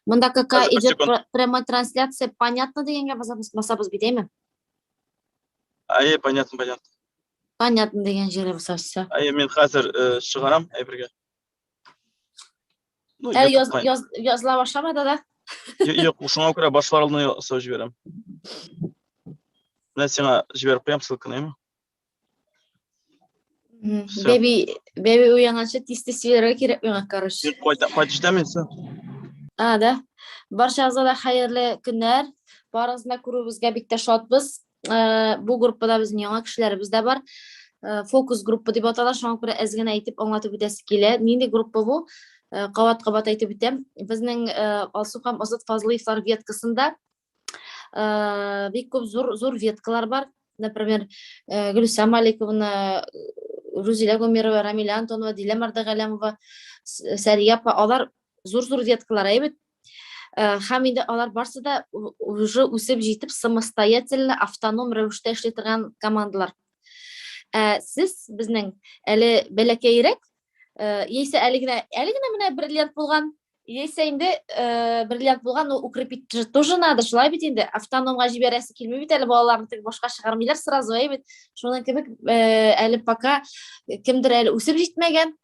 Мында какая Қазір, бір идет секунд. прямая трансляция, понятно дегенге басабыз бітейме? Понятно. Понятно деген жерге басабыз. Мен қазір шығарам, әйбірге. Ну, Әлі YouTube yazıla başlamadı da. Yok, ушуңа көрө башкалар алдына жасап жиберем. Мен сеңа жиберип коем ссылканы, эми. Беби уянганча тиз жиберүүгө керек мага, короче. Почтамен все. Да. Баршаңызга да хайырлы күндөр. Барыңызга көрүүбүзгө бик да шатбыз. Бул группада биздин яңа кишилерибиз да бар. Фокус группа деп аталат. Шуңа көрө эзген айтып аңлатып өтөсү келет. Эмне группа бул? Кабат айтып өтөм. Биздин Алсу һәм Азат Фазлыевлар веткасында бик көп зур веткалар бар. Например, Гүлсам Аликовна, Рузиля Гомерова, Рамиля Антонова, Дилә Мардагалямова, Сәрия апа, алар зур веткалар әйбет. Һәм инде алар барсы да уже үсеп җитеп самостоятельно автоном рәвештә эшли торган командалар. Сез безнең әле бәләкәйрәк, яисә әле генә менә бриллиант булган, яисә инде бриллиант булган, укрепить тоже надо, шулай бит инде автономга җибәрәсе килми бит әле балаларны тик башка чыгармыйлар сразу, әйбет. Шуның кебек әле пока кемдер әле үсеп җитмәгән,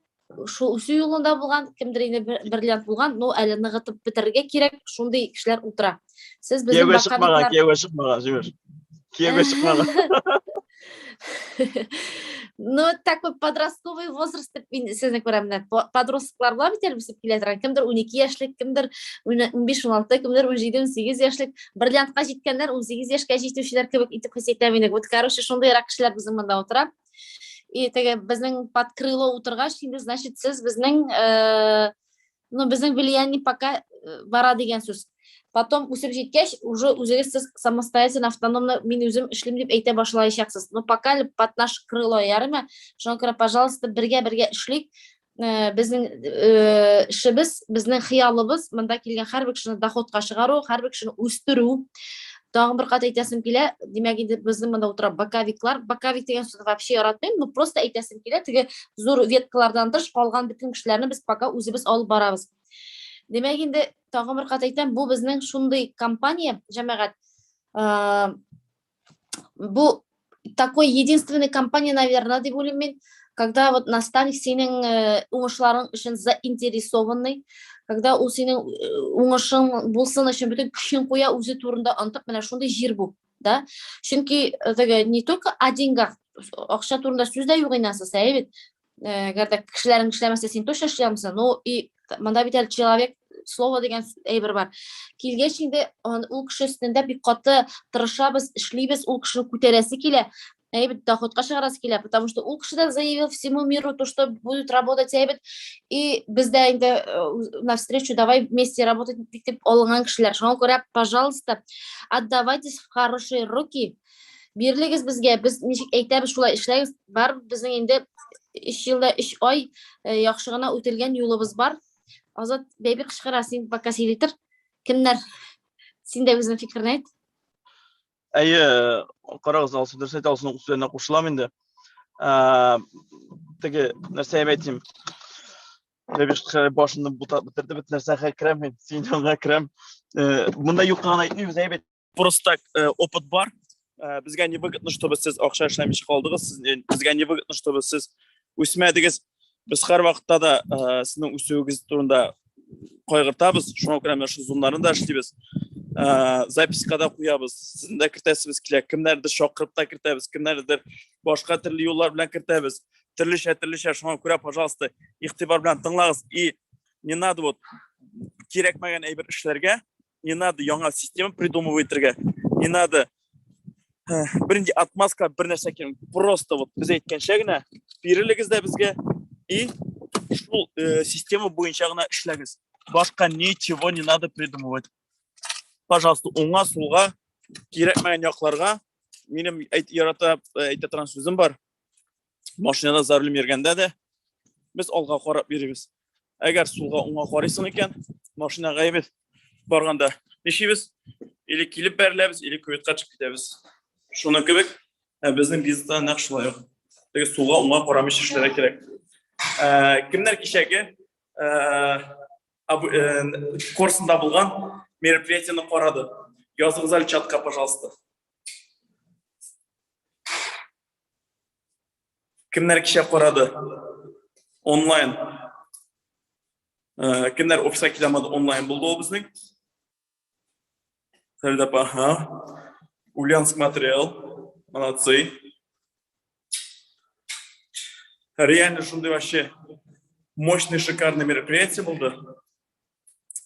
шул үсү юлында булган, кемдер инде бриллиант булган, но әле ныгытып бетергә кирәк, шундый кешеләр утыра. Сез безнең Кияүгә чыкмаган, җибер. Кияүгә чыкмаган. Ну, такой подростковый возраст, сезне күрәм, подростклар була бит әле үсеп килә торган. Кемдер 12 яшьлек, кемдер 15-16, кемдер 17-18 яшьлек, бриллиантка җиткәннәр 18 яшькә җитүчеләр кебек итеп хис итәм инде. Вот, короче, шундыйрак кешеләр безнең монда утыра. И теге безнең под крыло утыргач, инде, значит, сез безнең безнең влияние пока бара дигән сүз. Потом үсеп җиткәч, уже үзегез сез самостоятельно, автономно мин үзем эшлим дип әйтә башлаячаксыз. Но пока под наш крыло ярыма. Шуңа күрә, пожалуйста, бергә эшлик. Безнең эшебез, безнең хыялыбыз монда килгән һәрбер кешене доходка чыгару, һәрбер кешене үстерү. Тагын бер кат әйтәсем килә, димәк инде безнең монда утыра баковиклар. Баковик дигән сүзне вообще яратмыйм, но просто әйтәсем килә, теге зур веткалардан тыш калган бөтен кешеләрне без пока үзебез алып барабыз. Демәк инде тагын бер кат әйтәм, бу безнең шундый компания, җәмәгать. Бу такой единственный компания, наверное, дип уйлыйм мин, когда вот наставник синең уңышларың өчен заинтересованный, когда ул синең уңышың булсын өчен бөтен көчен куя, үзе турында антып, менә шундый җир бу, да? Чөнки теге не только о деньгах, акча турында сүз дә юк инде, сәйбит. Гәрдә кешеләрен эшләмәсә, син точно эшләй алмыйсың. Ну и монда бит человек слово дигән әйбер бар. Килгәч инде ул кеше өстендә бик каты тырышабыз, эшлибез, ул кешене күтәрәсе килә. Әйбет доходка чыгарасы килә, потому что ул кеше дә заявил всему миру то, что будет работать, әйбет. И без дә инде навстречу давай вместе работать дип алган кешеләр. Шуңа күрә, пожалуйста, отдавайтесь в хорошие руки. Бирлегез безгә, без ничек әйтәбез, шулай эшләгез. Бар безнең инде 3 елда 3 ай яхшы гына үтелгән юлыбыз бар. Азат, бәйбі кышкыра, син пока сөйләтер. Кемнәр? Син дә үзең фикерне әйт. Карагыз, Алсу дөрес әйтә, Алсуның сүзенә кушылам инде. Теге нәрсә әйтим. Бәйбі кышкыра башында бетерде, бит нәрсә хәкрәм мин, син аңа крәм. Монда юкка гына әйтмибез, әйбет. Просто опыт бар. Безгә не выгодно, чтобы сез акча эшләмичә калдыгыз. Безгә не выгодно, чтобы сез үсмәдегез. Biz her vakitte de sizin üstünüz turunda kaygırtabız. Şuna göre meşhur zonlarını da işleybiz. Zapiskada koyabız. Sizin de kirtesiniz ki kimlerdir şokırıpta kirtemiz, kimlerdir başka türlü yollar bilen kirtemiz. Türlü şey şuna göre pожалуйста ihtibar bilen tınlağız. Не надо вот gerekmeyen eyber işlerge, не надо yanga sistemi придумывать, не надо birinci atmaska bir нәрсе kelim. Просто вот biz aytgan şeyine birligizde bizge и шул система буенча гына эшләгез. Башка ничего не надо придумывать. Пожалуйста, уңга сулга кирәкмәгән якларга минем ярата әйтә торган сүзем бар. Машинада зарлым йөргәндә дә без алга карап йөрибез. Әгәр сулга уңга карыйсың икән, машинага әйбет барганда нишибез? Или килеп бәреләбез, или көветкә чыгып китәбез. Шуның кебек, безнең бизнеста нәкъ шулай ук. Теге сулга уңга карамыйча эшләргә кирәк. Kimler kişege курсында болған мероприятияны қарады. Yazыңыз чатқа, пожалуйста. Кімдер кеше қарады? Онлайн. Кімдер офисқа келе алмады, онлайн болды ол біздің? Сәлдап, Ульяновск материал. Молодцы. Реально, шундай вообще мощный, шикарный мероприятие болды.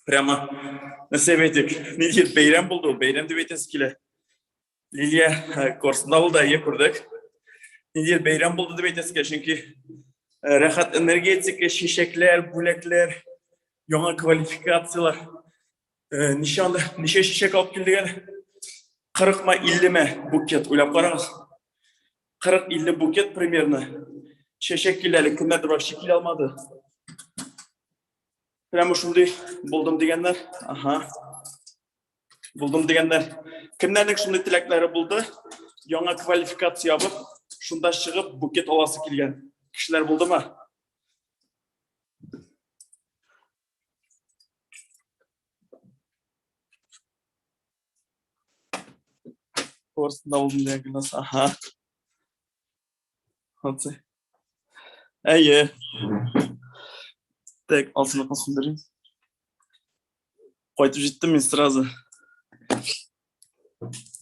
Прямо на себетик недель бейрам болды. Бейрам деп айтасыз келе. Лилия курсында болды, көрдік. Недель бейрам болды деп айтасыз келе. Чөнки рахат энергетика, шешеклер, бүләклер, яңа квалификациялар. Неше шешек алып келдіген? 40 ма 50 ме букет, ойлап қараңыз. 40-50 букет примерно. Шешек келелі, кімдер вообще келе алмады. Прямо шундай болдым дегендер. Болдым дегендер. Кімдердің шундай тілектері болды? Яңа квалификация алып, шунда шығып букет аласы келген. Кішілер болды ма? Курсында болдым деген кінас. Әйе. Так, алтын қасын берейін. Қойтып жеттім мен сразу.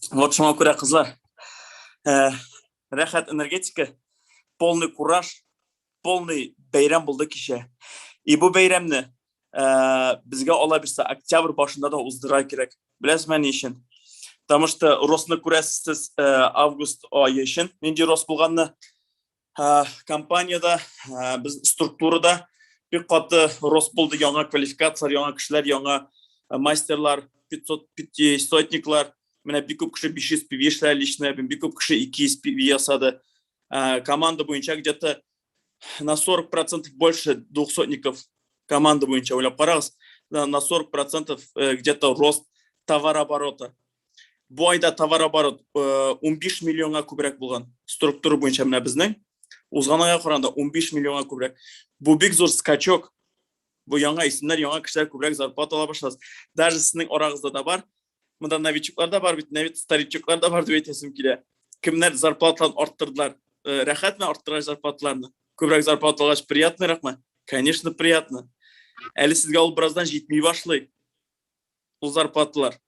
Вот шуңа көре қызлар. Рахат энергетика, полный кураж, полный бейрам болды кеше. И бұл бейрамны бізге ола бірсе октябрь башында да уздыра керек. Білесіз мен ешін? Потому что росны көресіз август айы ешін. Менде рос болғанны компанияда, біз структурада bir katı рос болды, яңа квалификациялар, яңа кішілер, яңа мастерлар, 500 сотниклар, менә бик күп кеше 500 PV эшләр лично, бик күп кеше 200 PV ясады. Команда буенча где-то на 40% больше 200-ников команда буенча, ойлап қараңыз, на 40% где-то рост товарооборота. Бу айда товарооборот 15 миллионга күбрәк булган. Структура буенча менә безнең узган айга караганда 15 миллионга күбрәк. Бу бик зур скачок. Бу яңа исемнәр, яңа кешеләр күбрәк зарплата ала башлады. Даже сезнең арагызда да бар. Монда новичоклар да бар, бит старичоклар да бар дип әйтәсем килә. Кемнәр зарплаталарын арттырдылар? Рәхәтме арттырган зарплаталарны? Күбрәк зарплата алгач приятно рәхмәт. Конечно, приятно. Әле сезгә ул бераздан җитми башлый. Ул зарплаталар.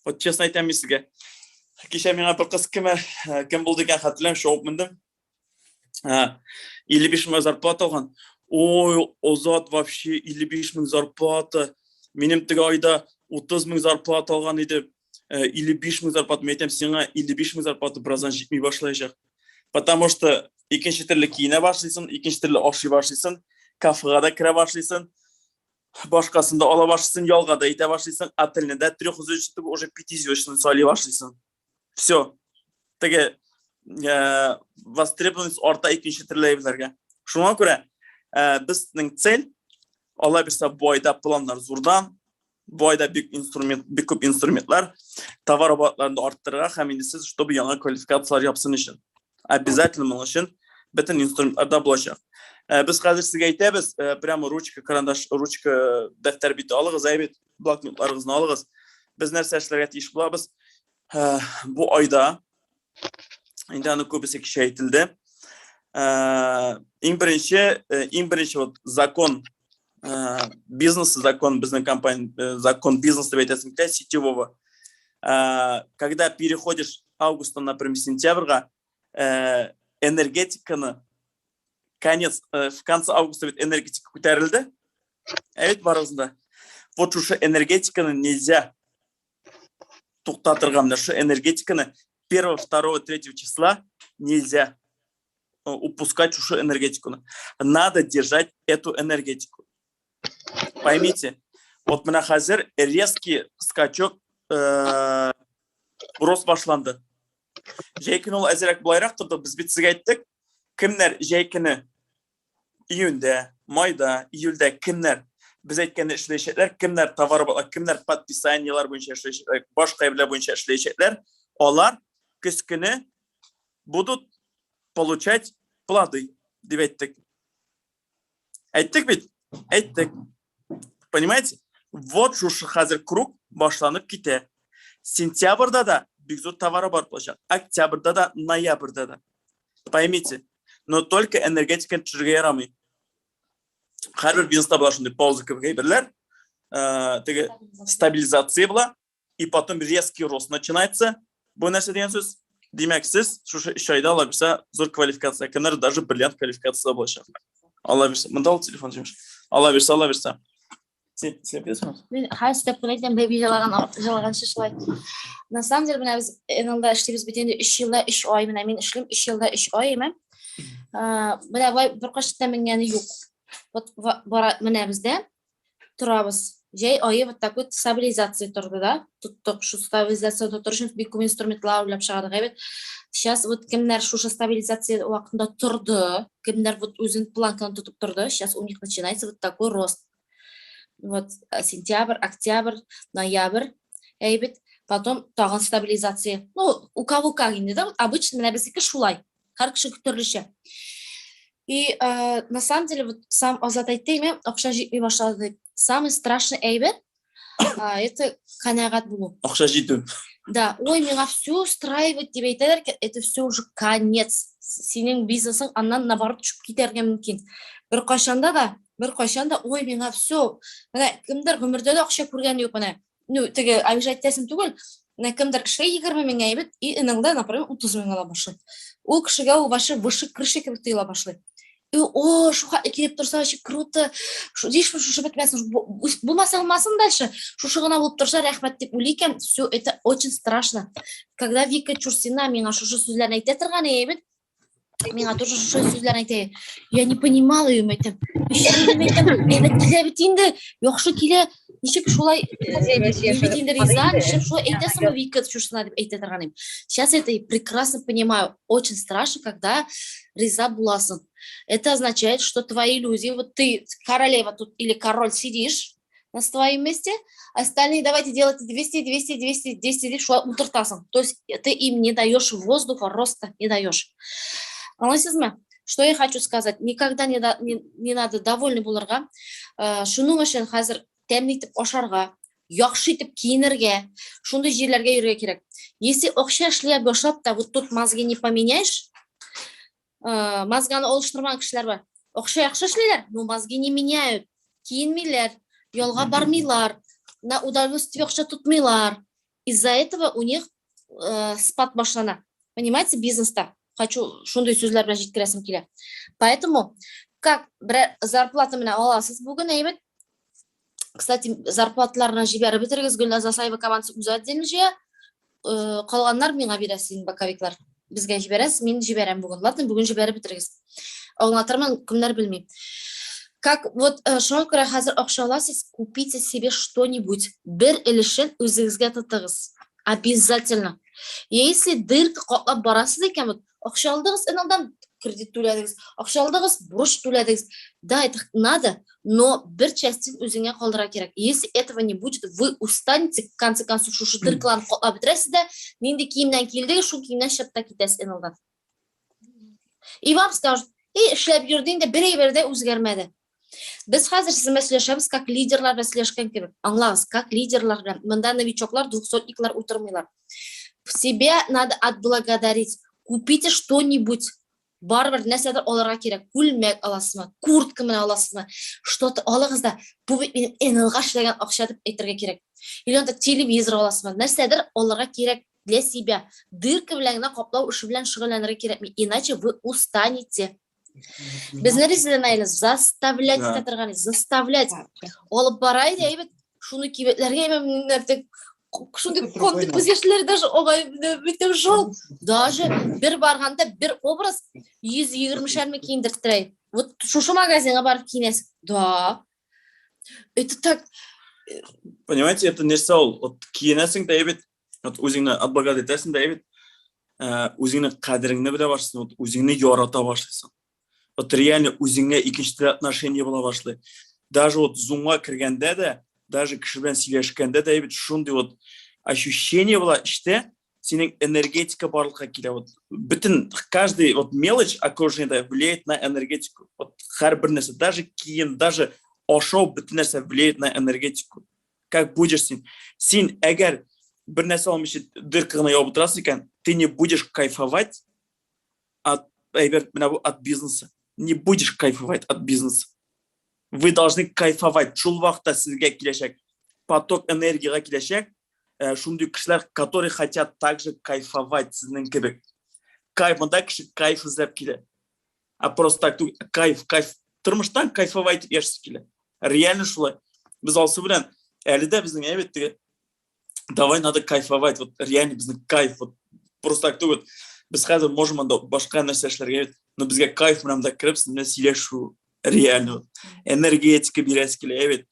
Вот честно әйтәм сезгә. Кичә миңа бер кыз кем булды икән хәтерләм, шоуып мендем. 55 мең зарплата алган. Ой, Озат вообще 55 мең зарплата. Минем теге айда 30 мең зарплата алган иде. 55 мең зарплата. Мен әйтәм, сиңа 55 мең зарплата бераздан җитми башлаячак. Потому что икенче төрле киенә башлыйсың, икенче төрле ашый башлыйсың, кафега да керә башлыйсың, башкасында ала башлыйсың, ялга да итә башлыйсың, отельне да 300 уже 500 салый башлыйсың. Все. Теге востребованность арта икенче төрле әйберләргә. Шуңа күрә безнең цель ала бирсә бу айда планнар зурдан, бу айда бик күп инструментлар, товарооборотларны арттырырга һәм инде сез чтобы яңа квалификациялар япсын өчен. Обязательно моның өчен бөтен инструментларда булачак. Без хәзер сезгә әйтәбез, прямо ручка, карандаш, ручка, дәфтәр бите алыгыз, әйбит, блокнотларыгызны алыгыз. Без нәрсә эшләргә тиеш булабыз? Бу айда инде аны күбесе кеше әйтелде. Иң беренче вот закон бизнеса, закон безнең компания, закон бизнеса деп әйтәсем килә, сетевого. Когда переходишь августа, например, сентябрьга, энергетиканы в конце августа ведь энергетика күтәрелде. Әйт барыгызда. Вот уж энергетиканы нельзя туктатырга, менә шу энергетиканы 1, 2, 3 числа нельзя упускать уж энергетику. Надо держать эту энергетику. Поймите, вот менә хәзер резкий скачок рост башланды. Җәйкене ул әзрәк булайрак торды. Без бит сезгә әйттек, кемнәр җәйкене июньдә, майда, июльдә кемнәр без әйткәндә эшләячәкләр, кемнәр товарооборот, кемнәр подписаниялар буенча эшләячәкләр, башка әйберләр буенча эшләячәкләр, алар көз көне будут получать плоды дип әйттек. Әйттек бит? Әйттек. Понимаете? Вот шушы қазір круг башланып кете. Сентябрьда да бик зор товары бар болашақ. Октябрьда да, ноябрьда да. Поймите, но только энергетиканы түзуге ярамый. Әрбір бизнеста была шундай пауза кейбірлер, теге стабилизация была, и потом резкий рост начинается. Бұл нәрсе деген сөз. Демек, сіз шушы 3 айда ала берсе зор квалификация, кімдер даже бриллиант квалификацияда болашақ. Ала берсе, мында ол телефон жемеш. Ала берсе. Сен білесің бе? Мен хайс деп ойлайтын бәби жалағанша шылай. На самом деле, мына біз энелда іштейбіз бетенде 3 жылда 3 ай, мына мен ішлем 3 жылда 3 ай емен. Мына былай бір қашықта менгені жоқ. Вот мына бізде тұрабыз. Жай айы вот такой стабилизация тұрды да. Тұттық, шу стабилизация тұттыр үшін бек көп инструментлар ойлап шығады ғайбет. Сейчас вот кімдер шушы стабилизация уақытында тұрды, кімдер вот өзін планканы тұтып тұрды, сейчас у них начинается вот такой рост. Вот сентябрь, октябрь, ноябрь, эйбит, потом тагын стабилизация. Ну, у кого как инде, да? Обычно на бізікі шулай. Har кіші күтірліше. И на самом деле, вот сам Азат айтты, мен ақша жетмей башлады. Самый страшный эйбит, это қанағат болу. Ақша жету. Да, ой, меня все устраивает, тебе это все уже конец. Сенің бизнесің аннан наоборот түшіп кетерге мүмкін. Бір қашанда, ой, меня все. Кімдер өмірде де ақша көрген жоқ, ну, теге обижать тесім түгіл. Кімдер ішке 20 мың айбет, и иныңда, например, 30 мың ала башлайды. Ол кішіге у ваши выше крыши кебек тыйыла башлайды. И о, шуха келіп тұрса, вообще круто. Дейш шушы бітмесін, болмаса алмасын дальше. Шушы ғана болып тұрса, рахмет деп ойлайкен, все это очень страшно. Когда Вика Чурсина меңа шушы сөздерін айта тұрған ебет, меңа тоже шушы сөздерін айта. Я не понимала ее, мәйтем. Ебет келебетінді, жоқшы келе, нешек шулай ебетінді риза, нешек шулай айтасың Вика Чурсина деп айта тұрған ем. Сейчас это прекрасно понимаю. Очень страшно, когда риза буласың. Это означает, что твои люди, вот ты королева тут или король сидишь на своем месте, остальные давайте делать 200, 200, 200, 10, шо утыртасың. То есть ты им не даешь воздуха, роста не даешь. Что я хочу сказать? Никогда не надо довольны болырға. Шуның үшін қазір тәмнейтіп ашарға, яқшитып киінерге, шундай жерлерге жүрге керек. Если оқша шлеп башап та вот тут мозги не поменяешь, мозганы олыштырмаған кішілер бар. Оқша яқшы шлелер, но мозги не меняют. Киінмейлер, елға бармейлар, на удовольствие оқша тұтмейлар. Из-за этого у них спад башлана. Понимаете, бизнеста? Хочу шундай сөздер білен жеткіресім келе. Поэтому, как зарплата мені аласыз бүгін әйбет. Кстати, зарплаталарына жібері бітіргіз Гүлназ Асаева командасы өзі отдельно жия. Қалғанлар меңа бересің баковиклар. Бізге жібересіз, мен жіберем бүгін. Ладно, бүгін жібері бітіргіз. Оңлатырман кімдер білмей. Как вот шоң көре қазір ақша аласыз, купите себе что-нибудь. Бір ілішін өзіңізге тұтығыз. Обязательно. Если дырка қоқлап барасыз екен, вот ақша алдыңыз, иналдан кредит төледіңіз, ақша алдыңыз, бұрыш төледіңіз. Да, это надо, но бір частин өзіңе қалдыра керек. Если этого не будет, вы устанете, в конце концов, шушы дыркаларын қоқлап бітіресіз де, ненде киімнен келдігі, шу киімнен шапта кетесіз иналдан. И вам скажут, шлеп жүрдейінде бірей-бірде өзгермеді. Біз қазір сіз мәселешеміз, как лидерлар мәселешкен кебек. Аңлағыз, как лидерлар, мында новичоклар, 200-иклар отырмайлар. Себе надо отблагодарить. Купите что-нибудь. Барбар нәрседер оларға керек. Күлмек аласызма, куртка мен аласызма. Что-то алыңызда, бұл менің энелға шлеген ақша деп айтерге керек. Или онда телевизор аласызма. Нәрседер оларға керек для себя. Дырка біләңіне қоплау үші білән шығыланырға керек. Иначе вы устанете. Біз нәреседен айлы заставлять катырғаны, заставлять. Олып барайды, әйбет, шуны кебетлерге әйбет, шунды кондық көзешлері даже оғай бітіп жол. Даже бір барғанда бір образ 120 шәрме кейіндірттірей. Вот шушы магазинға барып кейінесің. Да. Это так... Понимаете, это нәрсе ол. Вот кейінесің де әйбет, өзіңні отблагодарить етесің де әйбет, өзіңні қадіріңні біле башысың, өзіңні yorata башысың. Вот реально өзіңе екінші отношение бола башлайды. Даже вот зумға кіргенде де, даже кішібен сөйлешкенде де, шундай вот ощущение было, іште сенің энергетика барлыққа келе. Вот бүтін, каждый вот мелочь окружение влияет на энергетику. Вот har bir нәрсе, даже киім, даже ошау бүтін нәрсе влияет на энергетику. Как будешь сен эгер бір нәрсе алмыш дыркығына яуып отырасың екен, ты не будешь кайфовать от бизнеса. Не будешь кайфовать от бизнеса. Вы должны кайфовать. Шул вақытта сізге келешек поток энергияға келешек, шундай кішілер, которые хотят также кайфовать сіздің кебек. Мында кіші кайф іздеп келе. А просто так, кайф. Тұрмыштан кайфовать ешсіз келе. Реально шулай. Біз алсы білен, әлі де біздің әбеттігі, давай надо кайфовать. Вот реально біздің кайф. Вот просто так, біз қазір можем анда башқа нәрселерге, но бізге кайф мұнамда кіріп, сізмен сөйлешу реально. Энергетика бересі келе, әбет.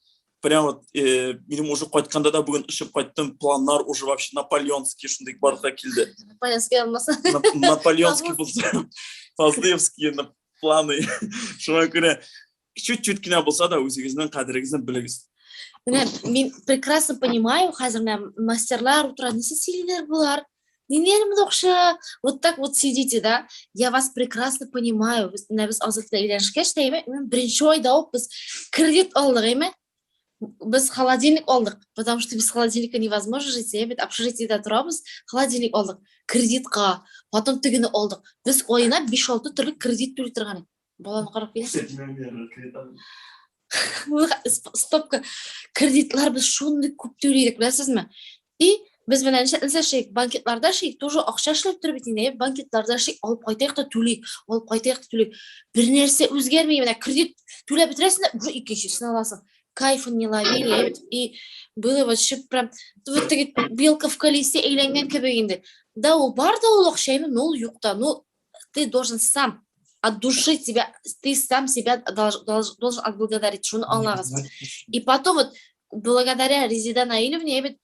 Прям вот, менің уже қойтканда да бүгін үшіп қойттым, пландар уже вообще наполеонский шындай барға келді. Наполеонский алмаса. Наполеонский болса, Фазлеевский планы. Шуңа көре, чуть-чуть кіне болса да, өзіңіздің қадіріңіздің білігіз. Мен прекрасно понимаю, қазір мастерлар отырады, несі силилер бұлар, нелерімді оқшы, вот так вот сидите, да, я вас прекрасно понимаю, біз азыртыда үйленішке штейме, мен бірінші ойда оп, біз кредит алдық, еме, біз холодильник алдық, потому что без холодильника невозможно жить, бет общежитиеда тұрамыз, холодильник алдық, кредитқа, потом түгіні алдық, біз ойына 5-6 түрлі кредит төлей тұрған. Баланы қарап келесің? Стопка кредитлар біз шуынды көп төлейдік, білесіз ме? И біз біләнше шейк, банкетларда шейк тоже ақша шлеп тұр бетінде, банкетларда шейк алып қайтайық та төлейік, бір нәрсе өзгермей, кредит төлеп бітіресің, уже икеншісін аласың. Кайфын не ловили, и было вообще прям, вот такие белка в колесе эйленген кебегенде. Да, ол бар да ол ақшаймен, но ол юқта, но ты должен сам от души тебя, ты сам себя должен отблагодарить, что он аллахас. И потом вот, благодаря Резида Наилевне,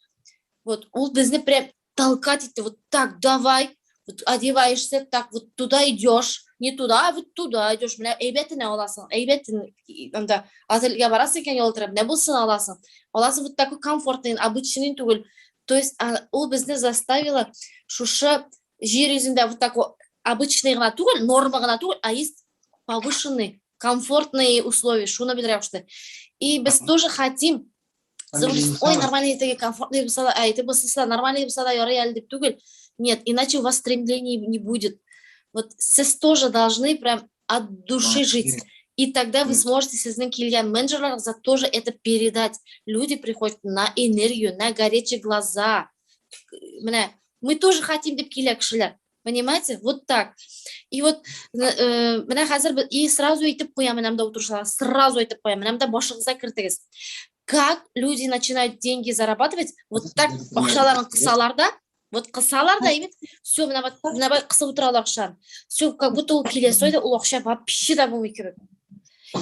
вот, он безне прям толкать, ты вот так, давай, вот одеваешься, так, вот туда идешь, не туда, а вот туда идешь, бля, эйбетіне аласың, эйбетіне, ательге барасың екен елтіріп, не болсын аласың вот такой комфортный, обычный түгіл, то есть, ол бізді заставило, шушы жер yüzінде вот такой обычный ғана түгіл, норма ғана түгіл, а есть повышенные, комфортные условия, шуны білдіріп что. И біз тоже хотим, ой, нормальные такие комфортные бысада, ты бысада, нормальные бысада, реально деп түгіл, нет, иначе у вас стремлений не будет. Вот сіз тоже должны прям от души жить. И тогда вы сможете сіздің келген менеджерлеріңізге тоже это передать. Люди приходят на энергию, на горячие глаза. Мы тоже хотим деп келек кішілер. Понимаете? Вот так. И вот, и сразу айтып қоямын, мынамда отырушылар, сразу айтып қоямын, мынамда башыңызға кіртіңіз. Как люди начинают деньги зарабатывать, вот так ақшаларын қысаларда, вот қысаларда, все, мына қысып отыралы ақшаны. Все, как будто ол келесі ойда, ол ақша вообще да болмай керек.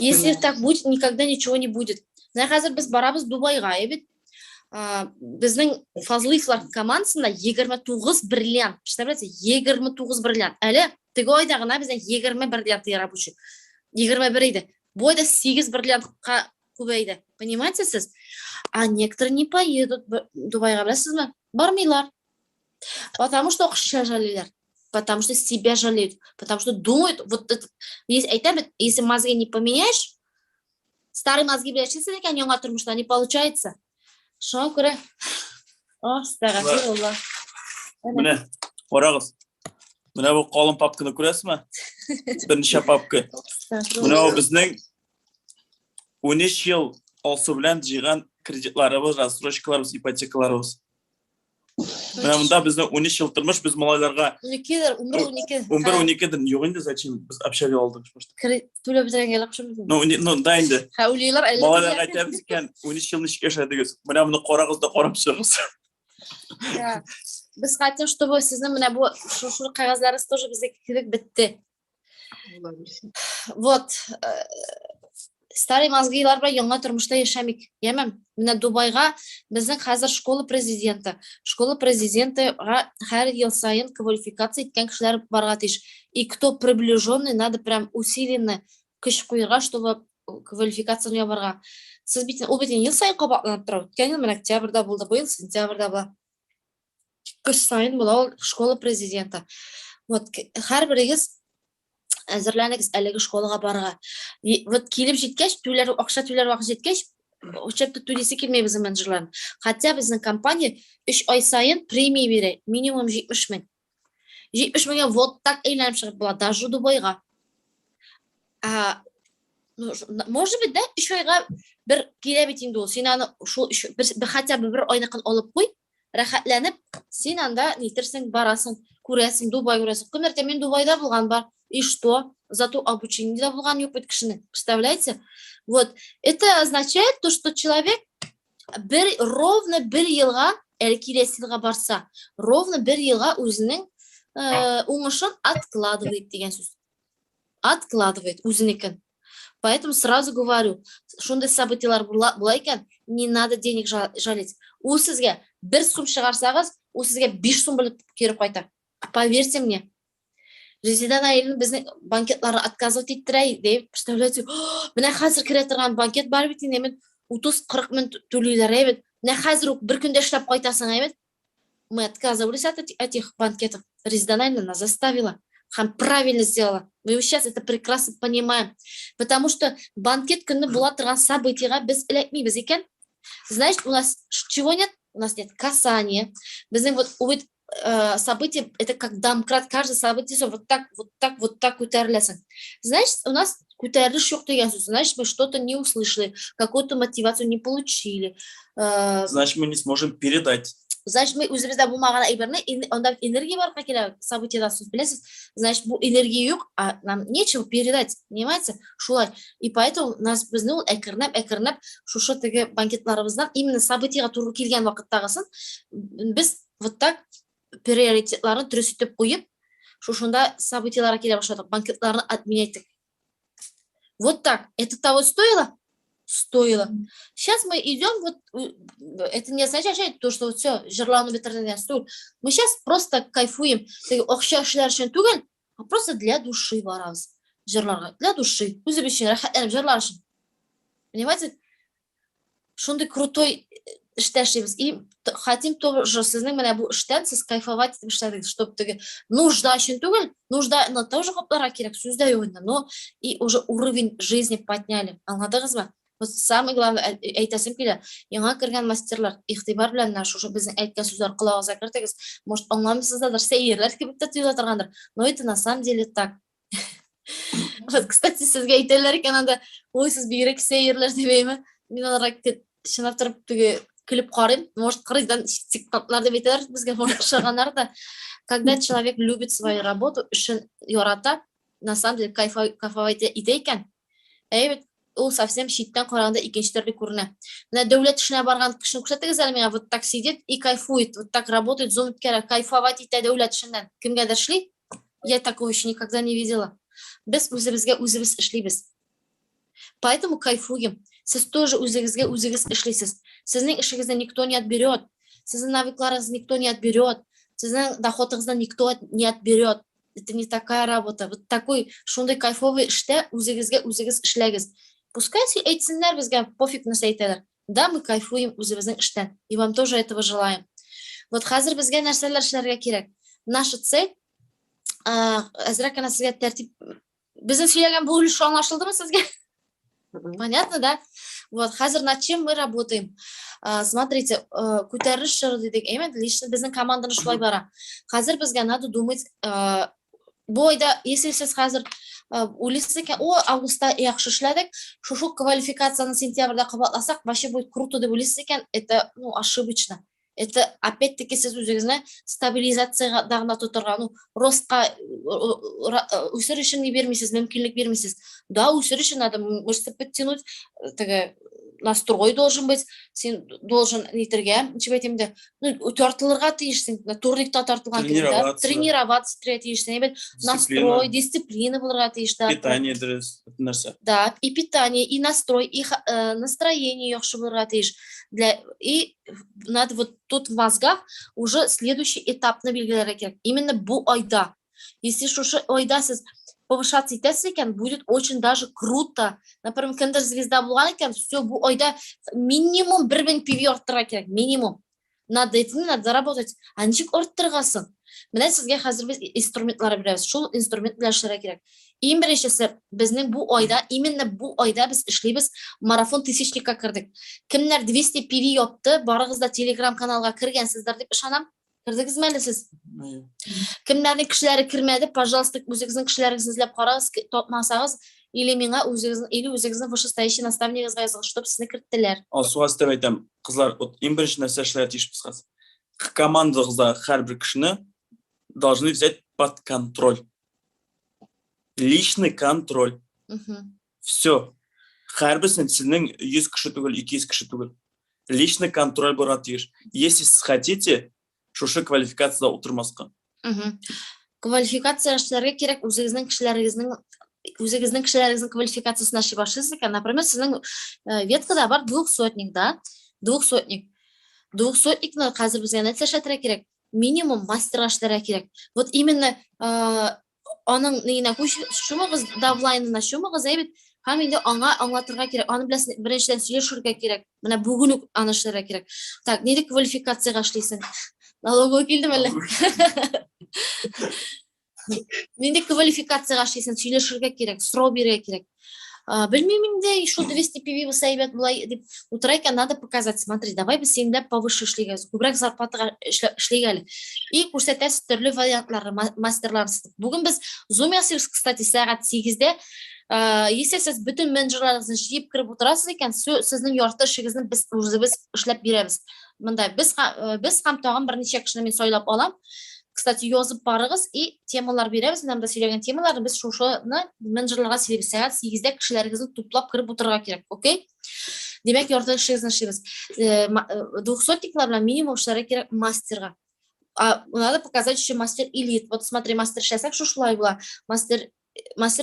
Если так будет, никогда ничего не будет. Қазір біз барабыз Дубайға, біздің Фазлыевлар командасында 29 бриллиант, представляете, 29 бриллиант. Әлі, тігі ойдағына бізден 20 бриллиант рабочий. 21 еді. Бойда 8 бриллиантқа көбейді. Понимаете сіз? А некоторые не поедут Дубайға, білесіз ме? Бармайлар. Потому что ақша жалейлер. Потому что себя жалеют. Потому что думают, вот это, если мозги не поменяешь, старые мозги, блядь, чисто такие, они тұрмышта не получается. Шоң көре? О, стағафирулла. Міне, орағыз. Міне бұл қалын папканы көресіз ме? Бірінші папка. Міне бұл біздің 13 жыл алсы білән жиған кредитларыбыз, рассрочкаларыбыз, ипотекаларыбыз. Мында біздің 13 жыл тұрмыш, біз малайларға 11-12-ден жоқ енді, зачем біз общага алдық. Төлі бізірен келіп шымыз. Ну, да енді. Хаулилар әлі. Малайларға айтамыз екен, 13 жыл нешке шайдығыз. Мына мұны қорағызда қорап шығыз. Біз хотим, чтобы сіздің мына бұл шур қағазларыңыз тоже бізде керек бітті. Вот. Старый мозгилар бар, яңа тұрмышта ешәмек. Емем, міне Дубайға біздің қазір школа президенті. Школа президентіға әр ел сайын квалификация еткен кішілер барға тиіш. И кто приближенный, надо прям усиленно күш қойырға, чтобы квалификацияны барға. Сіз бетін, ол бетін ел сайын қабақланып тұрау. Өткен ел, мен октябрда болды, бұл ел сентябрда бұла. Күш сайын бұл школа президенті. Вот, әр бірігіз әзірләнегіз әлеге школаға барға. Вот келіп жеткеш, ақша төлер уақыт жеткеш, учетті төлесі келмей біздің менеджерлерін. Хотя біздің компания 3 ай сайын премия береді, минимум 70 мың. 70 мыңға вот так әйленіп шығып болады, даже Дубайға. Может быть, да, 3 айға бір келе бетіңді ол, сен аны хотя бы бір ойнақын олып қой, рахатланып, сен анда нетерсің, барасың, көресің, Дубай көресің. Күн мен Дубайда болған бар, и что? Зато обучениеда болған опыт кішіні. Представляете? Вот. Это означает то, что человек ровно бір елға, келесі жылға барса, ровно бір елға өзінің оңышын откладывает деген сөз. Откладывает өзінікін. Поэтому сразу говорю, шондай событиялар бола екен, не надо денег жалеть. Ол сізге 1 сум шығарсаңыз, ол сізге 5 сум біліп керіп қайта. Поверьте мне. Резидан әйелін біздің банкетлары отказывать еттірей, деп, представляете, міне қазір кіре тұрған банкет бар бетін, емен 30-40 мың төлейлер, емен, міне қазір бір күнде штаб қайтасың, емен, мы отказывались от этих банкетов. Резидан әйелін нас заставила. Хам правильно сделала. Мы сейчас это прекрасно понимаем. Потому что банкет күні бола тұрған событияға біз ілетмейміз екен. Значит, у нас чего нет? У нас нет касания. Біздің вот событие, это как домкрат, каждое событие вот так көтерілесің. Значит, у нас көтеріліш жоқ деген сөз. Значит, мы что-то не услышали, какую-то мотивацию не получили. Значит, мы не сможем передать. Значит, мы өзімізде болмаған әйберіне, онда энергия бар қакелі событияда сөз білесіз. Значит, бұл энергия жоқ, а нам нечего передать, понимаете? Шулай. И поэтому нас біздің ол әкірнәп, шушы тігі банкетларымыздан именно событияға туры келген вақыттағысын, біз вот так приоритетларын түрісітіп қойып, шушында событияларға келе башладық, банкетларын отменяйдық. Вот так. Это того стоило? Стоило. Сейчас мы идем, вот это не означает то, что вот все, жерлауны ветеринария стоит. Мы сейчас просто кайфуем. А просто для души барабыз. Жерларға, для души. Өзі рахатланып жерлар үшін. Понимаете? Шондай крутой іштәшіміз. И хотим тоже сіздің міне бұл іштен сіз кайфовать етіп іштәдіңіз, чтобы нужда үшін түгіл, нужда тоже қопларға керек, сөзді ойында, но и уже уровень жизни подняли. Аңладыңыз ба? Вот самое главное, айтасым келе, яңа кірген мастерлар, иқтибар білән нашу, біздің айтқан сөздер құлағыңызға кіртіңіз, может, аңламысыздар, сәйерлер кебіп тәтуілі тұрғандар, но это на самом деле так. Вот, кстати, сізге айтайлар екен, анда, ой, сіз бейрек сәйерлер демеймі, мен оларға шынап тұрып күліп қарайым, может, қырыйдан сектантлар деп айтайлар, бізге может шығанар да, когда человек любит свою работу, үшін yorata, на самом деле кайфовать етейкен, әйбет, ол совсем шиттен қарағанда екіншілерді көріне. Мына дәулет ішіне барған кішін көрсетіңіз әлі меға, вот так сидит и кайфует, вот так работает, зумит кәрі, кайфовать етті дәулет ішінден. Кімге дәшли? Я такого еще никогда не видела. Біз өзімізге өзіміз ішлейбіз. Поэтому кайфуем. Сіз тоже өзіңізге өзіңіз ішлейсіз. Сіздің ішіңізді никто не отберет. Сіздің навыкларыңызды никто не отберет. Сіздің доходыңызды никто не отберет. Это не такая работа. Вот такой шундай кайфовый іште өзіңізге өзіңіз ішләгіз. Пускай айтсындар бізге пофиг нәрсе айталар. Да, мы кайфуем өзіміздің іштен. И вам тоже этого желаем. Вот қазір бізге нәрселер ішлерге керек. Наша цель, әзірек қана сізге тәртіп. Біздің сөйлеген бұл үлші аңлашылды ма сізге? Понятно, да? Вот, қазір над чем мы работаем? Смотрите, көтеріліс жыры дедік, лично біздің команданы шулай бара. Қазір бізге надо думать, бойда, если сіз қазір ойлайсыз екен, августта яқшы ішләдік, шушу квалификацияны сентябрьда қабатласақ, вообще будет круто деп ойлайсыз екен, это ошибочно. Это опять-таки сіз өзіңізіне стабилизацияға тұтырған, ростқа өсір үшін не бермейсіз, мүмкінлік бермейсіз. Да, өсір үшін надо мышцы подтянуть, настрой должен быть, сен должен нетерге, тартылырға тиішсің, турникта тартылған кезде, тренироваться тиішсің, настрой, дисциплина болырға тиішті. Питание дұрыс, нәрсе. Да, и питание, и настрой, и настроение яқшы болырға тиіш. И надо вот тут в мозгах уже следующий этап на белгілері керек. Именно бұл айда. Если шушы айда сіз повышаться етесіз екен, будет очень даже круто. Например, кіндір звезда болған екен, все, бұл айда минимум 1000 пиви орттыра керек, минимум. Надо заработать. А ничек орттырғасын? Менә сезгә хәзер без инструментлар бирәбез. Шул инструмент белән эшләргә кирәк. Иң беренчесе, безнең бу айда, именно бу айда без эшлибез, марафон тысячникка кирдек. Кемнәр 200 PV япты, барыгыз да Telegram каналга кергәнсездер дип ышанам. Кирдегезме әле сез? Кемнәрнең кешеләре кирмәде, пожалуйста, үзегезнең кешеләрегезне эзләп карагыз, тапмасагыз, или миңа үзегезнең вышестоящий наставнигызга язгыз, чтобы сезне керттеләр. Сугас деп әйтәм, кызлар, иң беренче нәрсә эшләргә тиешбез хәзер. Командагызда һәрбер кешене должны взять под контроль. Личный контроль. Все. Һәрберсен сезнең 100 кеше түгел, 200 кеше түгел. Личный контроль булырга тиеш. Если сез хотите, шушы квалификацияда утырмаска. Квалификация эшләргә кирәк, үзегезнең кешеләрегезнең квалификациясына эшли башлыйсыз икән. Например, сезнең веткада бар 200-ник, да? 200-ник. 200-никны хәзер безгә нәрсә эшләтергә кирәк? Минимум мастерга эшләргә кирәк. Вот именно аның нигенә шумыгыз, давлайнына шумыгыз, әйбит, һәм инде аңа аңлатырга кирәк. Аны белән беренчедән сөйләшергә кирәк. Менә бүген үк аны эшләргә кирәк. Так, нинди квалификацияга эшлисең? Налогога килдем әле. Нинди квалификацияга эшлисең? Сөйләшергә кирәк, сорау бирергә кирәк. Белмим инде, шул 200 PV булса әйбәт булай дип утыра икән, надо показать. Смотри, давай без синдә повыше эшлигез, күбрәк зарплатага эшлигә әле. И күрсәтәсез төрле вариантларны, мастерларны. Бүген без Zoom ясыйбыз, кстати, сәгать 8-дә. Если сез бүтән менеджерларыгызны җыеп киреп утырасыз икән, сезнең ярты эшегезне без үзебез эшләп бирәбез. Монда без һәм тагын берничә кешене мин сайлап алам. Кстати, язып барыгыз и темалар бирәбез. Менә монда сөйләгән темаларны без шушыны менеджерларга сөйләбез. Сәгать 8-дә кешеләрегезне туплап киреп утырырга кирәк. Окей? Димәк, ярты эшегезне эшлибез. 200-никлар белән минимум эшләргә кирәк мастерга. Надо показать еще мастер элит. Вот смотри, мастер эшләсәк шулай була. Мастер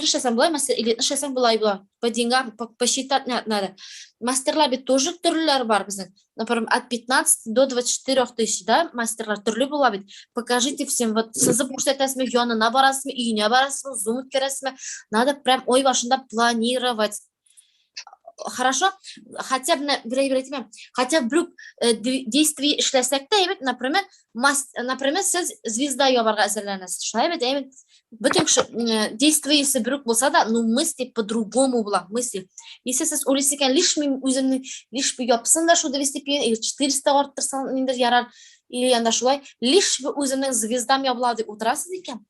эшләсәң булай, мастер элитны эшләсәң булай була. По деньгам посчитать надо. Мастерлар бит тоже төрлеләр бар безнең. Например, от 15 до 24 тысяч, да, мастерлар төрле була бит. Покажите всем, вот сызып күрсәтәсезме, янына барасызмы, өенә барасызмы, Zoom үткәрәсезме. Надо прям ой башында планировать. Хорошо? Хотя бы хотя бы действий эшләсәк тә, например, сез звезда ябарга әзерләнәсез. Шулай бит, әйбит. Bütün действиясы бирүк булса да, ну мысли по-другому була, мысли. Если сез уйлыйсыз икән, лишь бы япсын да шу 200 или 400 арттырсаң ниндер ярар, или анда шулай, лишь бы үземнең звездам ябыла дип утырасыз икән,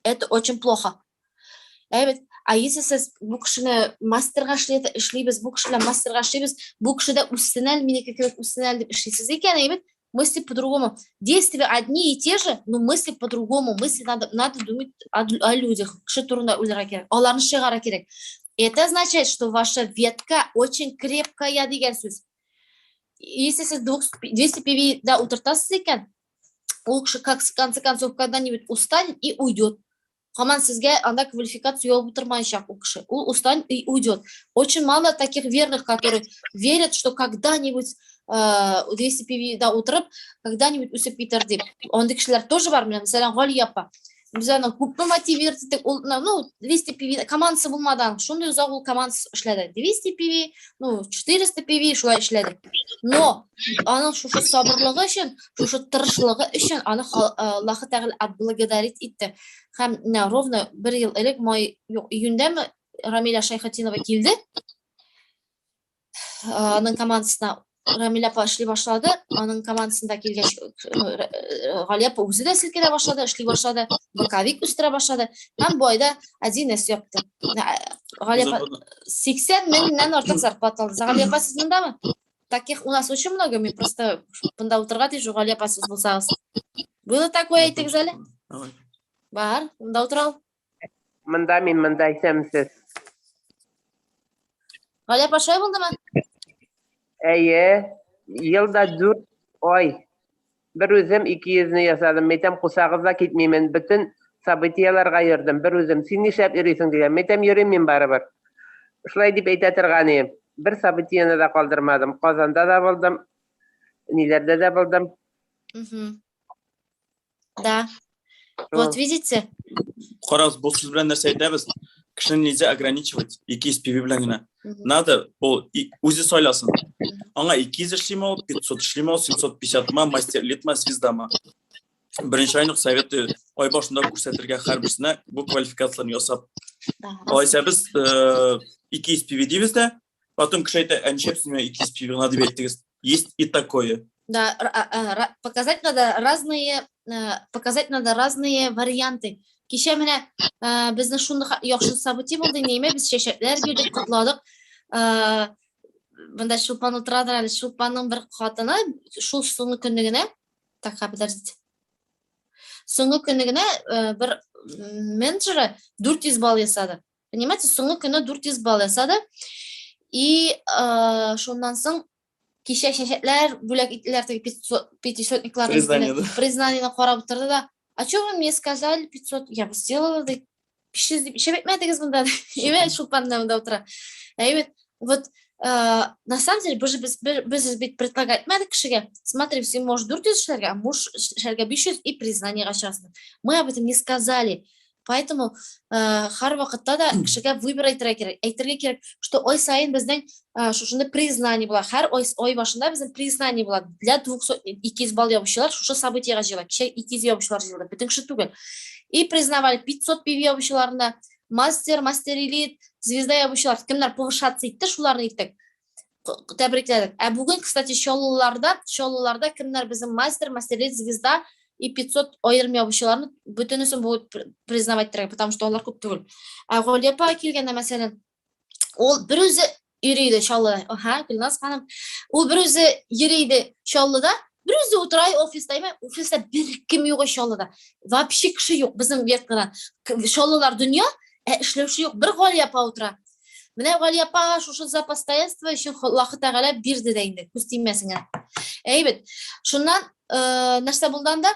это очень плохо. Әйбит, а если сез бу кешене мастерга эшлибез, бу кешеләр мастерга эшлибез, бу кешедә үссенәл, минеке кебек үссенәл дип эшлисез икән, әйбит, мысли по-другому. Действия одни и те же, но мысли по-другому. Мысли надо думать о людях. Аларны чыгара керек. Это означает, что ваша ветка очень крепкая дигән сүз. Если сез 200 PV да утыртасыз икән, ул кеше в конце концов когда-нибудь устанет и уйдет. Хаман сезгә анда квалификацию ялып утырмаячак ул кеше. Ул устанет и уйдет. Очень мало таких верных, которые верят, что когда-нибудь 200 PV да утырып, когда-нибудь үсеп китер дип. Андый кешеләр тоже бар. Мәсәлән, Гали апа. Без аны күпме мотивировать итеп, ну, 200 PV командасы булмадан, шундый узак ул командасы эшләде. 200 PV, ну, 400 PV шулай эшләде. Но аның шушы сабырлыгы өчен, шушы тырышлыгы өчен аны Аллаһ Тәгалә отблагодарить итте. Һәм ровно 1 ел элек, июньдәме Рамиля Шайхатинова килде. Аның командасына Рамиля эшли башлады, аның командасында килгәч Гали апа үзе дә селкенә башлады, эшли башлады, боковик үстерә башлады. Һәм бу айда один нәрсә япты. Гали апа 80 меңнән артык зарплата алды. Гали апа, сез мондамы? Таких у нас очень много, мы просто монда утырга тиеш, Гали апа, сез булсагыз. Было такое, әйтегез әле? Бар, монда утырал. Монда мин монда исәмсез. Гали апа, шулай булдымы? Әйе, елда 4 ай. Bir özüm 200'ni yasadım. Metem kusağızda gitmeyimin. Bütün sabitiyalarga yırdım. Bir özüm. Sen nişap yürüyorsun diye. Metem yürüyüm min barabar. Şulay deyip eytatırganıyım. Bir sabitiyani da kaldırmadım. Kazanda da buldum. Nilerde de buldum. Да. Вот видите? Қараңыз, бұл сөз білән нәрсе айтабыз. Кішіні нельзя ограничивать. 200 PV білән генә. Надо, бұл өзі сойласын. Аңа 200 эшлиме, 500 эшлиме, 750 ма, мастер лет ма, звезда ма. Бірінші айлық советі ай башында көрсетілген әрбірсіне бұл квалификацияларын жасап. Алайса біз 2 SPV дейміз де, потом кішайта әншепсіне 2 SPV надо беттігіз. Есть и такое. Да, показать надо разные варианты. Кеше менә безнең шундый яхшы событие булды, неме без чәчәкләр бирдек, кутладык. Монда Шулпан утырадыр әле, Шулпанның бер хатыны шул соңгы көнне генә, так, подождите. Соңгы көнне генә бер менеджеры 400 балл ясады. Понимаете, соңгы көнне 400 балл ясады. И шуннан соң кеше чәчәкләр бүләк иттеләр, 500-никлар признание карап утырды да. А что вы мне сказали 500? Я бы сделала, 500 дип ишәбетмәдегез монда. Эме Шулпанда монда утыра. Вот на самом деле без бит предлагать мәдек кешегә. Смотри, все может 400 эшләргә, а может эшләргә 500 и признание гачасың. Мы об этом не сказали. Поэтому һәр вакытта да кешегә выбор әйтергә кирәк. Әйтергә кирәк, что ой сайын безнең шушында признание була. Һәр ай башында безнең признание була. Для 200 балл ябучылар шушы событиегә җыела. Кичә 200 ябучылар җыелды. Бөтен кеше түгел. И признавали 500 PV ябучыларны, мастер элит, звезда ябучылар. Кемнәр повышаться итте, шуларны иттек. Тәбрикләдек. Ә бүген, кстати, шоллыларда кемнәр безнең мастер элит, звезда и 500 айрым ябучыларны бөтенесен будет признавать керек, потому что алар күп түгел. Ә Галиапа килгәндә, мәсәлән, ул бер үзе йөрийде Шаллыда. Гөлназ ханым. Ул бер үзе йөрийде Шаллыда, бер үзе утырай офистаймы? Офиста бер кем юк Шаллыда. Вообще кеше юк безнең веткадан. Шаллылар дөнья, эшләүче юк. Бер Галиапа утыра. Менә Галиапа шушы за постоянство өчен Аллаһ Тәгалә бирде дә инде, күз тимәсеңә. Әйбет. Шуннан нәрсә булды анда?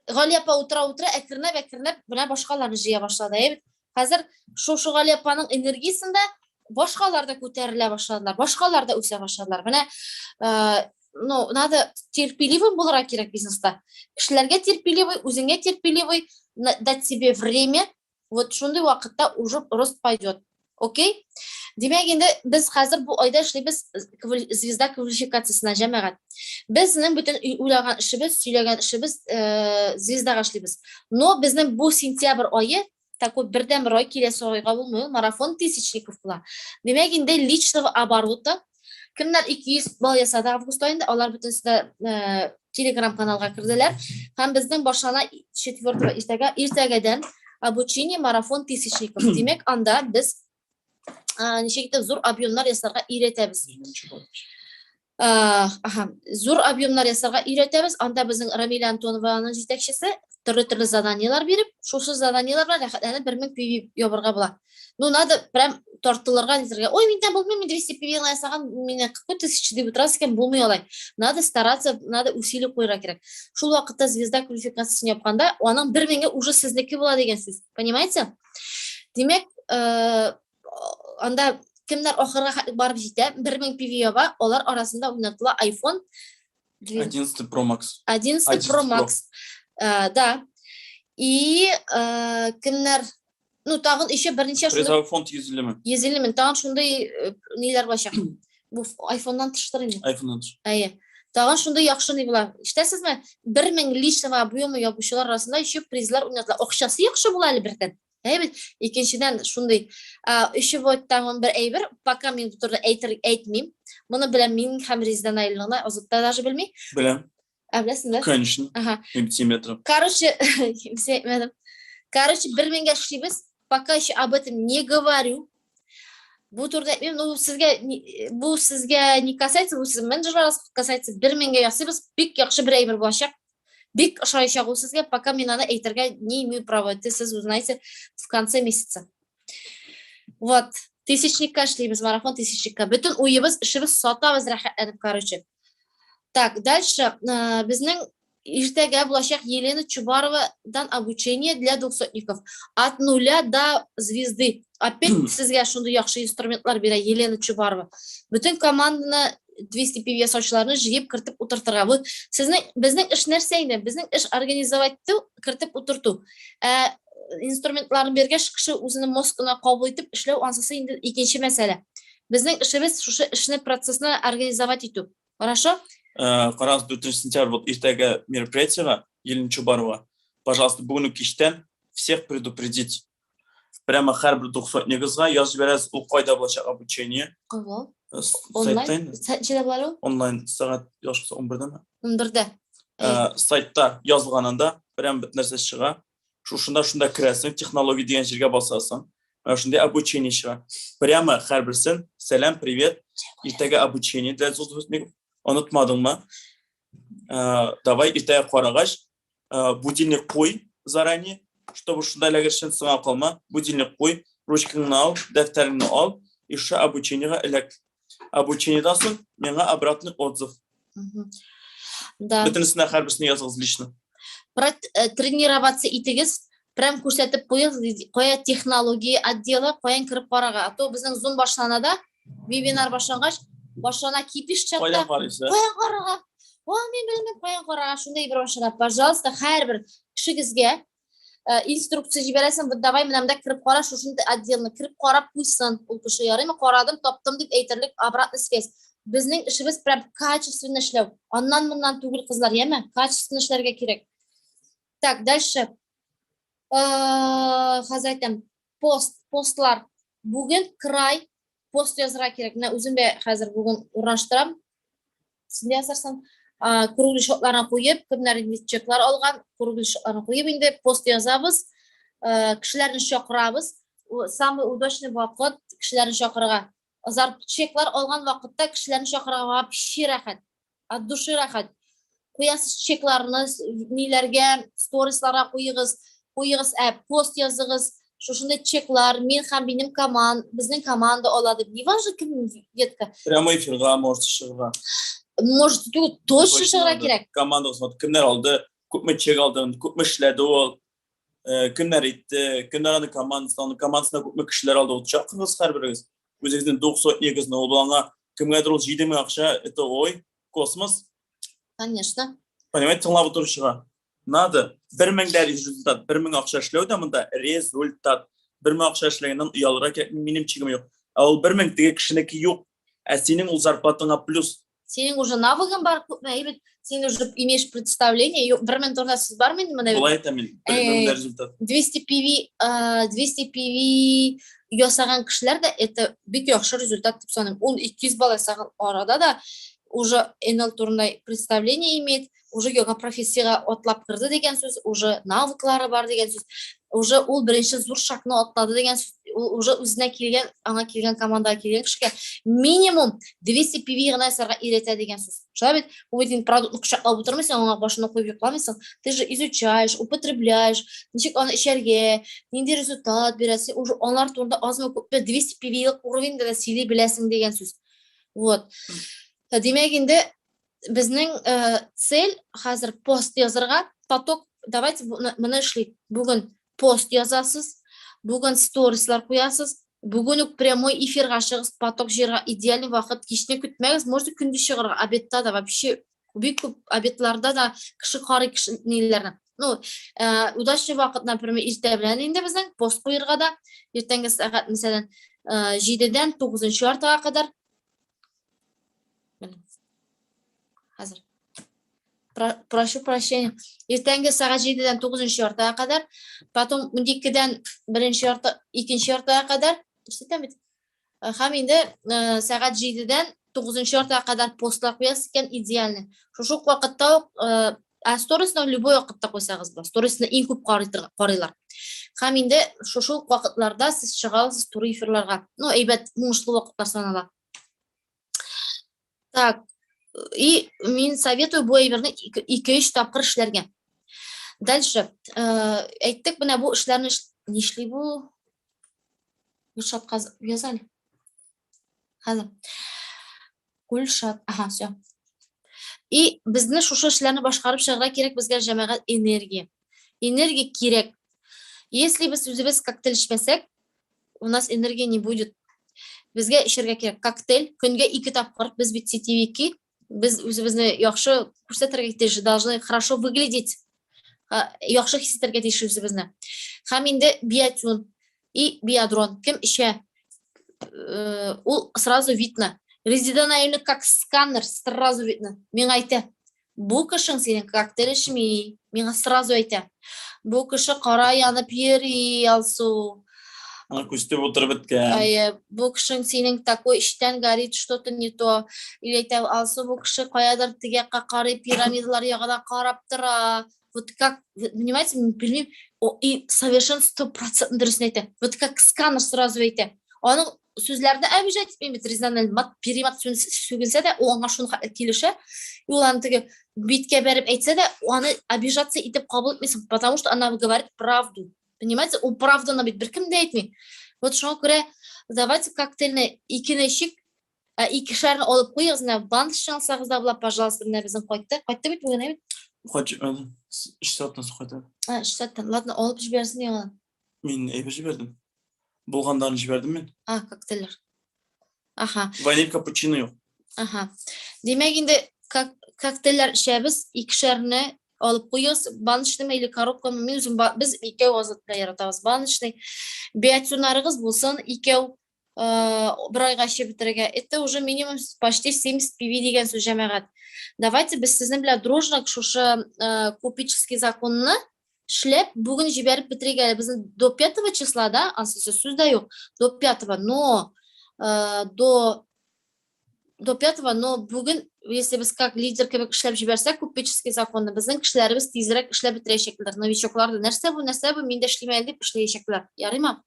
Галиапа утыра, әкренләп менә башкаларны җыя башлады. Әйбет. Хәзер шушы Галиапаның энергиясендә башкалар да күтәрелә башладылар, башкалар да үсә башладылар. Менә надо терпеливым булырга кирәк бизнеста. Кешеләргә терпеливый, үзеңә терпеливый, дать себе время. Вот шундый вакытта уже рост пойдет. Окей? Демәк инде без хәзер бу айда эшлибез звезда квалификациясына җәмәгать. Безнең бөтен уйлаган эшебез, сөйләгән эшебез звездага эшлибез. Но безнең бу сентябрь айы такой бердәм ай киләсе айга булмый, марафон тысячников була. Демәк инде личного оборота кемнәр 200 балл ясады август айында, алар бөтенсе телеграм каналга кирделәр. Һәм безнең башлана 4 иртәгәдән обучение марафон тысячников. Демәк анда без ничектә зур объемнар ясарга өйрәтәбез. Зур объемнар ясарга өйрәтәбез. Анда безнең Рамиля Антонованың җитәкчесе төрле заданиялар биреп, шушы заданиялар белән рәхәтләнеп 1000 PV ябырга була. Надо прям тартылырга дисергә. Ой, миндә булмый, мин 200 PV ясаган, мине 4000 дип утырасы икән, булмый алай. Надо стараться, надо усилий куйырга кирәк. Шул вакытта звезда квалификациясын япканда, аның 1000-гә уже сезнеке була дигән сүз. Понимаете? Демәк, анда кемнәр ахырга барып җитә, 1000 PV яба, алар арасында уйнатыла iPhone 11 Pro Max. 11 Pro Max. Да. И кемнәр, тагын еще берничә Призовой фонд 150 ми? 150 мең. Тагын шундый ниләр башак. Бу iPhone-нан тыштыр инде. iPhone-нан тыш. Тагын шундый яхшы ни була. Ишетәсезме? 1000 личного объема ябучылар арасында еще призлар уйнатыла. Акчасы яхшы була әле бердән. Әйбет, икенчедән шундый еще вот тагын бер әйбер, пока мин бу турда әйтмим. Моны белән мин һәм Рездан Айлыгына азытта даже белми. Беләм. Беләсеңме? Конечно. Метр. Короче, 1000 1000-гә эшлибез. Пока еще об этом не говорю. Бу турда әйтмим, бу сезгә не касается, бу сезнең менеджерлар касается. 1000-гә ясыйбыз, бик яхшы бер әйбер булачак. Бик ошаячак ул сезгә, пока мин аны әйтергә не имею права. Это сез узнаете в конце месяца. Вот, тысячникка эшлибез, марафон тысячникка. Бөтен уебыз, эшебез сатабыз рәхәтләнеп, короче. Так, дальше безнең иртәгә булачак Елена Чубаровадан обучение для 200-ников. От нуля до звезды. Опять сезгә шундый яхшы инструментлар бирә Елена Чубарова. Бөтен команданы 200 PV ясаучыларны җыеп кертеп утыртырга. Бу безнең эш нәрсә инде? Безнең эш организовать итү, кертеп утырту. Инструментларны бергәч, кеше үзенең мозгына кабул итеп эшләү ансысы инде икенче мәсьәлә. Безнең эшебез шушы эшне процессны организовать итү. Хорошо? Карагыз, 4 сентябрь вот иртәгә мероприятиега елінші баруға. Пожалуйста, бүгін кештен всех предупредить. Прямо әрбір 90 негізға yazып бересіз, ол қайда болашақ обучение. Онлайн? Сайттан. Сайтта бар? Онлайн сағат 11-де ме? 11-де. Сайтта жазылғанында прям бит нәрсе шыға. Шушында кіресің, технология деген жерге басасың. Шундай обучение шыға. Прямо әрбірсін, сәлем, привет, ертегі обучение дәл ұнытмадың ма? Давай ертегі қарағаш, будильник қой заранее, чтобы шундайлағыршын сыңа қалма, будильник қой, ручкаңны ал, дәфтәріңні ал, еще обучениеға ілік. Обучениедан соң меңа обратный отзыв. Бітінісіне әрбірсіне yazығыз лично. Тренироваться итегіз, прям көрсетіп қоя технология отделы қоян кіріп қараға. А то біздің Zoom башланада, вебинар башланғаш, башлана кипиш чакта. Қоян қарайсы. Қоян қараға. Мен білмем, қоян қараға. Шундай бір башлана. Пожалуйста, әрбір кішігізге инструкция жібересің, давай мінамда кіріп қара, шушынды отделны кіріп қарап қойсын. Ол кіші ярайма, қарадым, топтым деп әйтірлік обратный связь. Біздің ішіміз прям качественно ішлеу. Аннан-мұннан түгіл қызлар, еме? Качественно ішлерге керек. Так, дальше. Қазір айтам, постлар. Бүгін край пост жазыра керек. Өзім бе қазір бүгін ұраштырам. Сінде yazarsan, круглый шотларына қойып, кімдер инвестициялар алған, круглый шотларына қойып, енді пост жазабыз, кішілерін шақырабыз. Самый удачный вақыт кішілерін шақырға. Чеклар алған вақытта кішілерін шақырға вообще рахат, от души рахат. Қоясыз чекларыны нелерге, сторисларға қойығыз, пост yazығыз, шошындай чеклар, мен һәм менің біздің команда олады. Не важно, кім ветка. Прямо эфирға, может, шығыға. Может, точно шығыра керек. Команда қызмет, кімдер алды, көпме чек алдың, көпме ішледі ол, кімдер етті, кімдер аны командасына көпме кішілер алды, ол жақыңыз қарбіріңіз. Өзіңізден 90 негізіне ол болаңа, кімгәдір ол жейдеме ақша, это ой, космос. Конечно. Понимаете, тыңлап отыру шыға. Надо 1000 результат, 1000 ақша ішлеу да мұнда результат. 1000 ақша ішлегеннен ұялыра менің чегім жоқ. Ал 1000 теге кішінекі жоқ. Сенің ол зарплатыңа плюс. Сенің уже навыгың бар, сен уже имеешь представление, 1000 тұрнасыз бар мен? Олай айтамын, 1000 результат. 200 PV ясаған кішілер де, это бек яқшы результат деп санаймын. Ол 200 бала саған арада да уже NL турындай представление имеет, уже йога профессияға отлап кірді деген сөз, уже навыклары бар деген сөз, уже ол бірінші зур шақны отлады деген сөз, уже өзіне келген, аңа келген командаға келген кішке минимум 200 PV ғана сарға үйретеді деген сөз. Шабет, өйден продуктны құшақлап отырмайсың, оңа башына қойып жоқламайсың, ты же изучаешь, употребляешь, нешек оны ішерге, ненде результат бересің, уже олар турында азмы көппе 200 PV-лік уровеньді де сейлей білесің деген сөз. Вот. Демек енді біздің цель қазір пост yazырға, поток, давайте мұны ішлейік. Бүгін пост yazасыз, бүгін сторислар қоясыз, бүгін үк прямой эфирға шығыз, поток жерға идеальный вақыт кешіне күтмәгіз, можете күнді шығырға, обедта да, вообще, көп обедларда да кіші қарай кіші нелерді. Удачный вақыт, например, ерте білән енді біздің пост қойырға да, ертеңгі сағат, мәселен, 7-ден 9-шы артаға қадар, Hazır. Прошу прощения. Ертеңгі сағат 7-ден 9-шы ортаға қадар, потом 12-ден 1-ші орта, 2-ші ортаға қадар, һәм енді сағат 7-ден 9-ші ортаға қадар постлар қоясыз екен идеальный. Шошық уақытта сторисіне любой уақытта қойсаңыз ба, сторисіне ең көп қарайлар. Һәм енді шошық уақытларда сіз шығалысыз туры эфирларға. Әйбәт мұңышлы уақыттар санала. Так, и мен советую бұл эфирні 2-3 тапқыр ішлерге. Дальше, әйттік, бұна бұл ішлерні не ішлей бұл? Гүлшат yazali. Қазір. Гүлшат, аха, все. И біздің шушы ішлерні башқарып шығыра керек бізге жәмәғат энергия. Энергия керек. Если біз өзіміз коктейль ішмесек, у нас энергия не будет. Бізге ішерге керек коктейль, күнге 2 тапқыр, біз бит сетевики, біз өзімізні яқшы көрсетерге тежі, должны хорошо выглядеть. Яқшы хисетерге тежі өзімізні. Һәм енді биотин и биодрон. Кім іше? Ол сразу видно. Резидональный как сканер, сразу видно. Мен айты. Бу кышың сенің коктейль ішмей, меңа сразу айтам. Бу кышы қара янып йөри алсу. Ана күстеп отырып беткән. Бу кышың сенің такой иштен горит, что-то не то. Или айтам, алсу бу кышы каядыр тиге карый пирамидалар ягына карап тора. Вот как, понимаете, білмеймін, и совершенно 100% дұрысын айтам. Вот как сканер сразу айтам. Оның сөзләрді обижать етпеймін, резональный мат, перемат сөгінсе де, оңға шуны келіші, и оланы тіге битке бәріп әйтсе де, оны обижаться етіп қабыл етмейсің, потому что она говорит правду. Понимаете, ол правданы бит бір кім де айтмей. Вот шоңа көре, давайте коктейльні икенешік, икішәрін олып қойығызына, баншын алсағызда бұла, пожалуйста, біздің қойтты. Қойтты бит, бүгін әбет? Хочешь, 3 сағаттан соң қойты. 3 сағаттан, ладно, олып жіберсін не оған? Мен әйбір жібердім. Болғандарын жібердім мен. Коктейлер. Аха. Ваниль капучино жоқ. Аха. Демек енді коктейлер ішәбіз, икішәріні алып қойыз, банышный или коробканы, мен өзім, біз икеу азатқа яратабыз. Банышный, биатюнарығыз болсын, икеу бір айға ше бітірге. Это уже минимум почти 70 пиви деген сөз жәмәғат. Давайте біз сіздің білі дружно шушы купический законны шлеп бүгін жіберіп бітірге. Біздің до 5 числа, да, ансыз сөз да жоқ, до 5, но до 5, но бүгін, если біз как лидер кебек ішлеп жіберсек, купеческий законны, біздің кішілеріміз тезірек ішлеп бітіре шекілдер. Новичокларды нәрсе бұл, менде ішлемелі деп ішлей шекілдер. Ярый ма?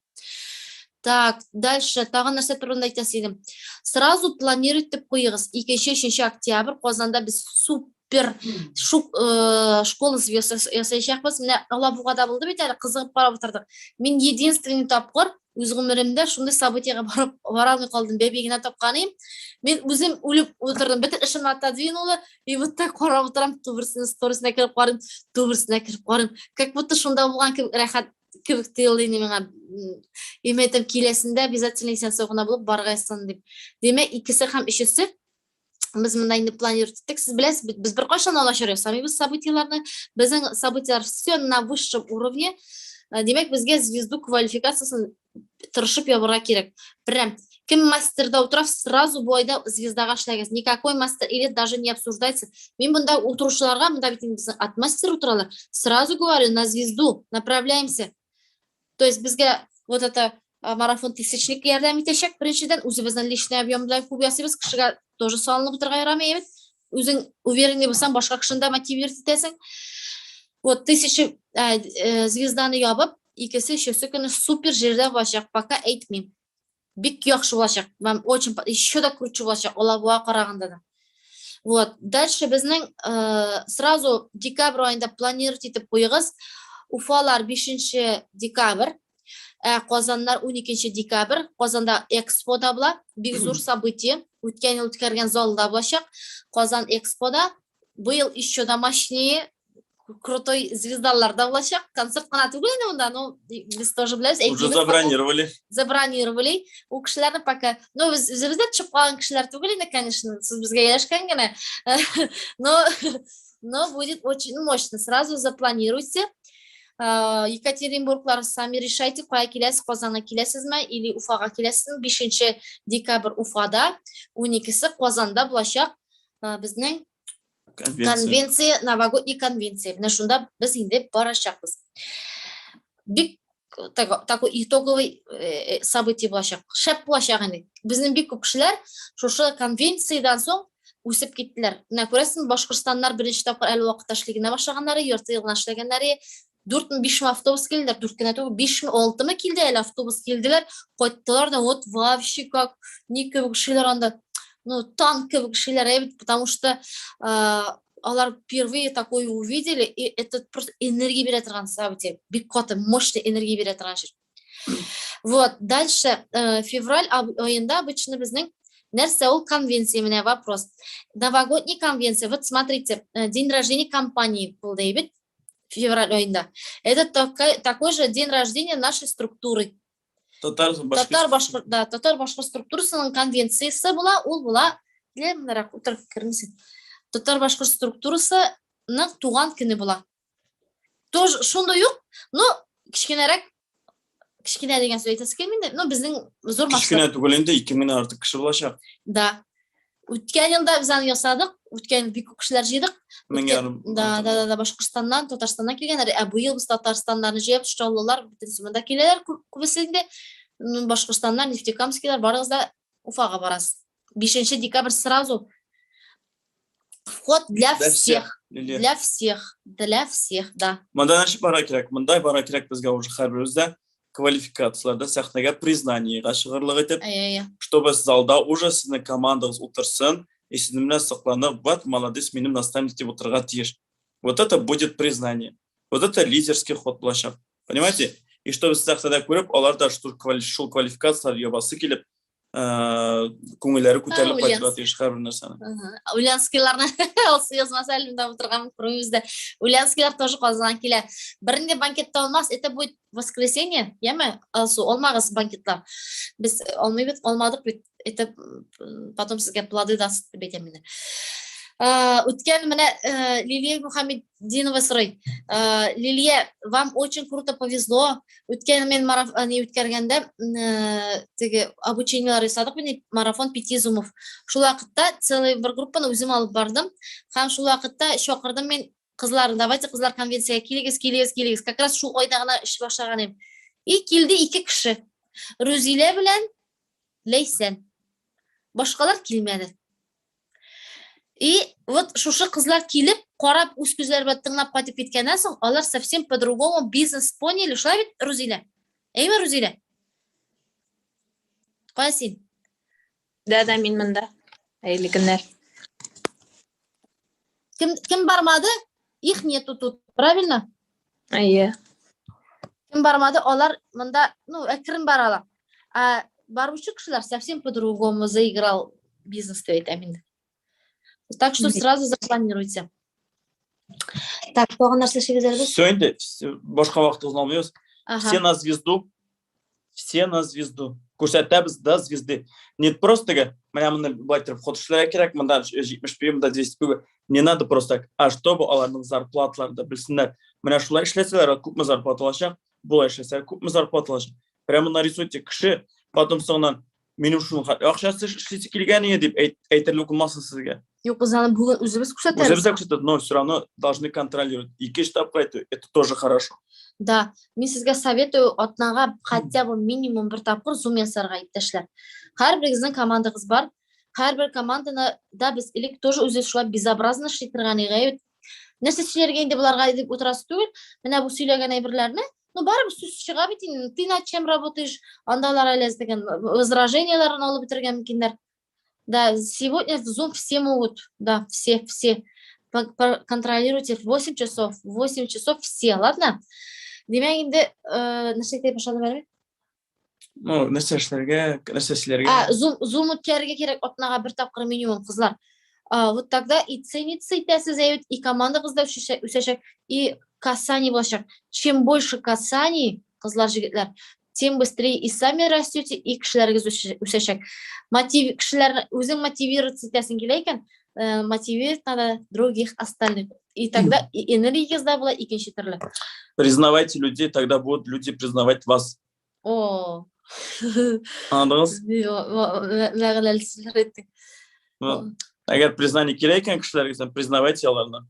Так, дальше, тағы нәрсе тұрында айтасыдым. Сразу планируйте деп қойығыз. 2-3 октябрь, Қозанда біз супер школы ясайшақпыз. Міне, Алла бұғада болды бет әлі, қызығып барап отырдық. Мен единственный тапқыр, өз ғұмырымда шындай событияға бара алмай қалдым, бәбегіне тапқанайым. Мен өзім өліп отырдым, бітір ішім отодвинула, и вот так қарап отырам, сторисіне кіріп қарым. Как будто шында болған рахат кебек тыйылды меңа. Еметім келесінде обязательно сен соғына болып барғайсын деп. Демек, икісі һәм үшісі біз мындайны планируйте еттік. Сіз білесіз, біз бір қашан ала жүрек. Сами біз событияларны, біздің событиялар все на высшем уровне. Демек, бізге звезду квалификациясын тырышып ябырға керек. Прям, кім мастерда отырап, сразу бойда звездаға шләгіз. Никакой мастер или даже не обсуждается. Мен бұнда отырушыларға, бұнда бітін біздің от мастер отыралар. Сразу говорю, на звезду направляемся. То есть бізге вот это марафон тысячник ярдәм итәшәк. Біріншіден, өзіміздің личный объемда көп ясыбыз, кішіға тоже салынып отырға ярамай емет. Өзің уверенный болсаң, башқа кішінде мотивировать етесің. Вот 1000 звезданы ябып, икісі үшісі күні супер жерде болашақ, пока әйтмеймін. Бик яхшы болашақ. Вам очень еще да круче болашақ. Ола буа қарағанда да. Вот. Дальше біздің сразу декабрь айында планируйте етіп қойығыз. Уфалар 5 декабрь, Қозандар 12 декабрь, Қозанда экспода була, бик зур событие, өткен ел өткерген залда болашақ. Қозан экспода, бұл еще домашние крутой звездаларда болашақ. Концерт қана түгіліне онда, но біз тоже білеміз. Уже забронировали. Забронировали. У кішілерді пока, ну, бізде түшіп қалған кішілер түгіліне, конечно, сіз бізге елешкен гене. Но будет очень мощно. Сразу запланируйте. Екатеринбурглар сами решайте, қоя келесіз, Қозана келесіз ме, или Уфаға келесіз. 5 декабрь Уфада, 12-сі Қозанда болашақ біздің конвенция, новогодний конвенция. Міне шында біз енді барашақпыз. Бик такой итоговый событие болашақ. Шәп болашақ енді. Біздің бик көп кішілер шошы конвенциядан соң өсіп кеттілер. Міне көресің, Башқұртстаннар бірінші тапқыр әлі уақытта шлегіне башағанлары, ерті елғына шлегенлері, 4-5 автобус келділер, 5-6 келді әлі автобус келділер, қойттылар да, вот вообще как, не кебек шилер анда, ну, танк кебек шилер, потому что алар впервые такое увидели, и это просто энергия берет тұрған событие, бик коты, мощный энергия берет тұрған жер. Вот, дальше, февраль айында обычно біздің нәрсе ол конвенция, мене вопрос. Новогодний конвенция, вот смотрите, день рождения компании был, Дэвид, февраль айында. Это такой же день рождения нашей структуры. Татар-башқұрт структурасының конвенциясы була, ол була, татар-башқұрт структурасының туған күні була. Тоже шундай жоқ, но кішкенерек, кішкене деген сөз айтасы келмейді, но біздің зор мақсат. Кішкене түгілінде 2000 артық кіші болашақ. Да. Өткен жылда біз аны жасадық, өткен жыл бик көп кішілер жидық. Мен ярым. Да, Башқұртстаннан, Татарстаннан келгендер. Бұл жыл біз Татарстандарын жеп, шаулылар, бүтін сымында келелер көбісінде. Башқұртстаннан, Нефтекамскилар, барыңыз да Уфаға барасыз. 5 декабрь сразу. Вход для всех. Для всех, да. Мында нәші бара керек, мындай бара керек бізге уже әрбірімізде квалификацияларда сәхнеге признаниеға шығырлық етіп, чтобы залда уже сіздің командаңыз отырсын, и сіздің менен сақланып, вот, молодец, менің наставник деп отырға тиеш. Вот это будет признание. Вот это лидерский ход болашақ. Понимаете? И чтобы сіз сәхнеде көріп, олар да шул квалификациялар ебасы келіп, көңілері көтеріліп қайтыға тиеш әрбір нәрсені. Ульянскийларны осы язмасы әлімді отырған көрімізді. Ульянскийлар тоже қазылған келе. Бірінде банкетта olmaz, это будет воскресенье, еме? Олмағыз банкетла. Біз олмадық, это потом сізге плоды даст бетеміне. Өткен міне Лилия Мухаммеддинова сұрай. Лилия, вам очень круто повезло. Өткен мен марафоны өткергенде обучениялар жасадық, марафон 5 зумов. Шул уақытта целый бір группаны өзім алып бардым. Хам шул уақытта шоқырдым мен қызлар, давайте қызлар конвенцияға келегіз. Как раз шул ойдағына іш башаған ем. И келді 2 кіші. Рузиле білән Лейсен. Башқалар келмеді. И вот шушы қызлар келіп, қорап, өз көздері тыңлап қайтып кеткеннен соң, олар совсем по-другому бизнес поняли. Шулай бит, Рузиля? Эйме, Рузиля? Қоя сен? Да, мен мында. Әйлі күнлер. Кім бармады? Их нету тут, правильно? Иә. Кім бармады? Олар мында, әкірін барала. А барушы кішілер совсем по-другому заиграл бизнес, деп айтамын. Так что сразу запланируйте. Так, тоған нәрсе шегізерді? Все енді, башқа вақытыңыз алмайыз. Все на звезду. Көрсәттәбіз да звезды. Не просто ге, менә мұнда былай тұрып қотышылар керек, мұнда 70 пе, мұнда 200 пе. Не надо просто так. А чтобы олардың зарплаталарын да білсінler. Менә шулай ішлеселер, күпме зарплата алашақ, бұлай ішлеселер, күпме зарплата алашақ. Прямо нарисуйте кіші, потом соңынан менің шуның ақшасы ішлесе келгеніне деп әйтерлі оқылмасын сізге. Yok, biz yani bugün üzümüz kuşatırız. Üzümüz kuşatırız, но все равно должны контролировать. 2 штаб қайту, это тоже хорошо. Да, мен сізге советую отнаға хотя бы минимум бір тапқыр зум ясарға иттешлер. Әрбіріңіздің командаңыз бар. Әрбір команданы да біз илік тоже өзі шулай безобразно шитырған еғай. Нәрсе сөйлергенде бұларға едіп отырасы түгіл. Міне бұл сөйлеген әйбірлеріне. Барып сөз шыға бетін. Ты над чем работаешь? Андалар әлездеген возраженияларын алып бітірген мүмкіндер. Да, сегодня в Zoom все могут, да, все. Контролируйте 8 часов все, ладно? Демек енді, нәрсе айтайын башладым әлі? Нәрселерге. Zoom өткерге керек отнаға бір тапқыр минимум қызлар. Вот тогда и ценится, и команда қызда өсешек, и касаний болашақ. Чем больше касаний, қызлар жігітлер, тем быстрее и сами растете, и кішілеріңіз өсешек. Кішілер өзің мотивировать етесің келейкен, мотивировать надо других остальных. И тогда и энергия была, и кенші түрлі. Признавайте людей, тогда будут люди признавать вас. О. Андыңыз? Егер признание келейкен кішілеріңізден, признавайте оларны.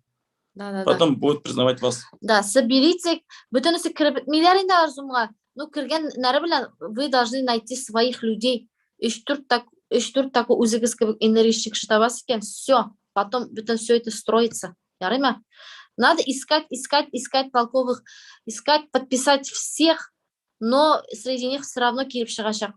Потом будут признавать вас. Да, соберите, бүтінісі кіріп, миллиард арзумға. Кірген нәрі білән, вы должны найти своих людей. 3-4 такой өзігіз кебек энергичек шытабасы кен. Все, потом бүтін все это строится. Ярый ма? Надо искать толковых, искать, подписать всех, но среди них все равно келіп шығашақ.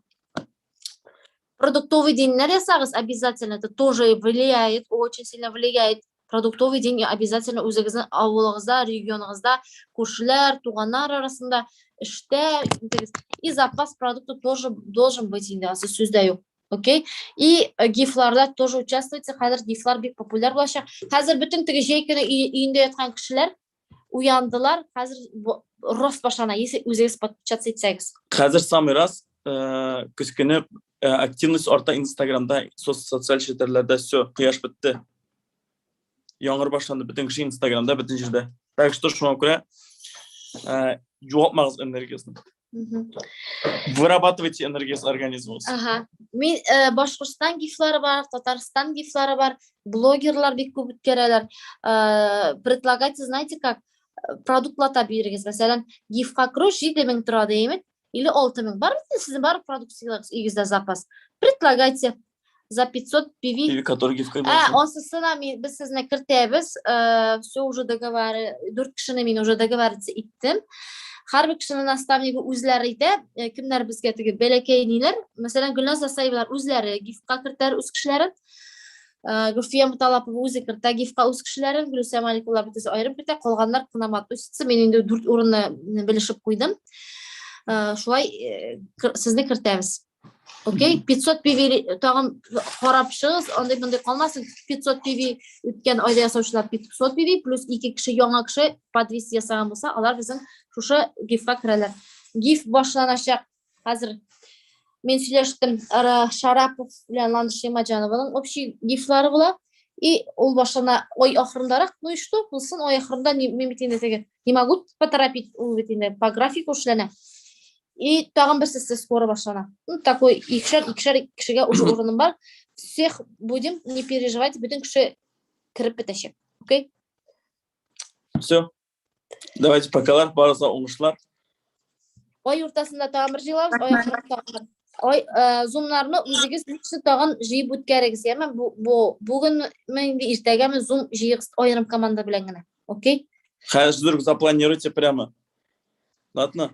Продуктовый день нарисағыз обязательно, это тоже влияет, очень сильно влияет. Продуктовый день обязательно өзіңіздің ауылыңызда, регионыңызда, көршілер, туғандар арасында іште, и запас продукта тоже должен быть, сөздаю. Окей? И гифларда тоже участвуйте. Қазір гифлар бек популяр болашақ. Қазір бүтін тігі жейкені үйінде жатқан кішілер уяндылар. Қазір рост башана, если өзіңіз подпечататься етсеңіз. Қазір самый раз күскені активность орта Инстаграмда, социаль шетерлерде все, қияш бітті. Яңыр башланды бүтін кіші Инстаграмда, бүтін жерде. Так что шуңа көре жоғалтмағыз энергиясын. Мгм. Вырабатывайте энергию с организма. Аха. Мен Башқұртстан гифлары бар, Татарстан гифлары бар, блогерлар бек көп өткерелер. Предлагайте, знаете как, продуктлата беріңіз. Мәселен, гифқа кіру 7.000 тұрады емет, или 6.000. Бар бітін сіздің бар продукциялық үйгізді запас. Предлагайте за 500 PV. Или который гифка. Онсысына біз сізіне кіртебіз. Все уже договоры, 4 кішіні мен уже договориться иттім. Har bir kişinin nastavnigi o'zlari edi. Kimlar bizga tegi belakaynilar. Masalan, Gulnoz Asayevlar o'zlari gifqa kiritar o'z kishlari. Gulfiya Mutalapova o'zi kirita gifqa o'z kishlari. Gulsam Alikullar bitasi ayirib kirita. Qolganlar qinamat o'sitsa men endi 4 o'rinni bilishib qo'ydim. Shulay sizni kiritamiz. Okey, 500 PV tag'in qarab chiqish, onday bunday qolmasin. 500 PV o'tgan oyda yasovchilar 500 PV plus 2 kishi yangi kishi podvis yasagan bo'lsa, ular bizning shusha gifga kiralar. Gif boshlanacak. Hozir men söylashdim Sharapov bilan Landish Yemajanovaning общий giflari bular. Ol boshlana oy oxiridaroq, ну и что, bo'lsin oy oxirida men bitinda не могу поторопить u bitinda по графику ishlana. И тагын bir sizsiz скоро башлана. Ну, такой икшер кишиге уже урыным бар. Всех будем, не переживайте, бүтін киши кіріп бітешек. Окей? Все. Давайте покалар, барыса оңышлар. Ой ортасында тагын bir жыйлабыз, ой ақырында тагын. Ой, зумларны өзігіз кіші тагын жиып өткерегіз. Мен бүгін мен иртеге мен зум жиығыз ойырым команда білен генә. Окей? Хәзер запланируйте прямо. Ладно?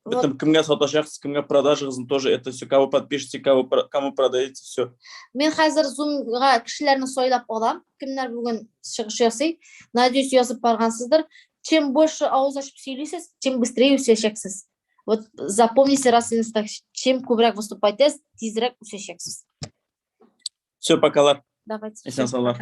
Бітім кімге саташақсыз, кімге продажығызын тоже это все, кого подпишите, кому продаете, все. Мен хәзер зумға кішілеріні сойлап алам. Кімдер бүгін шығыш ясый. Надеюсь, yazып барғансыздар. Чем больше ауыз ашып сөйлейсіз, тем быстрее өсешексіз. Вот запомните раз и так, чем көбірек выступайтез, тезірек өсешексіз. Все, покалар. Давайте. Esen sağlar.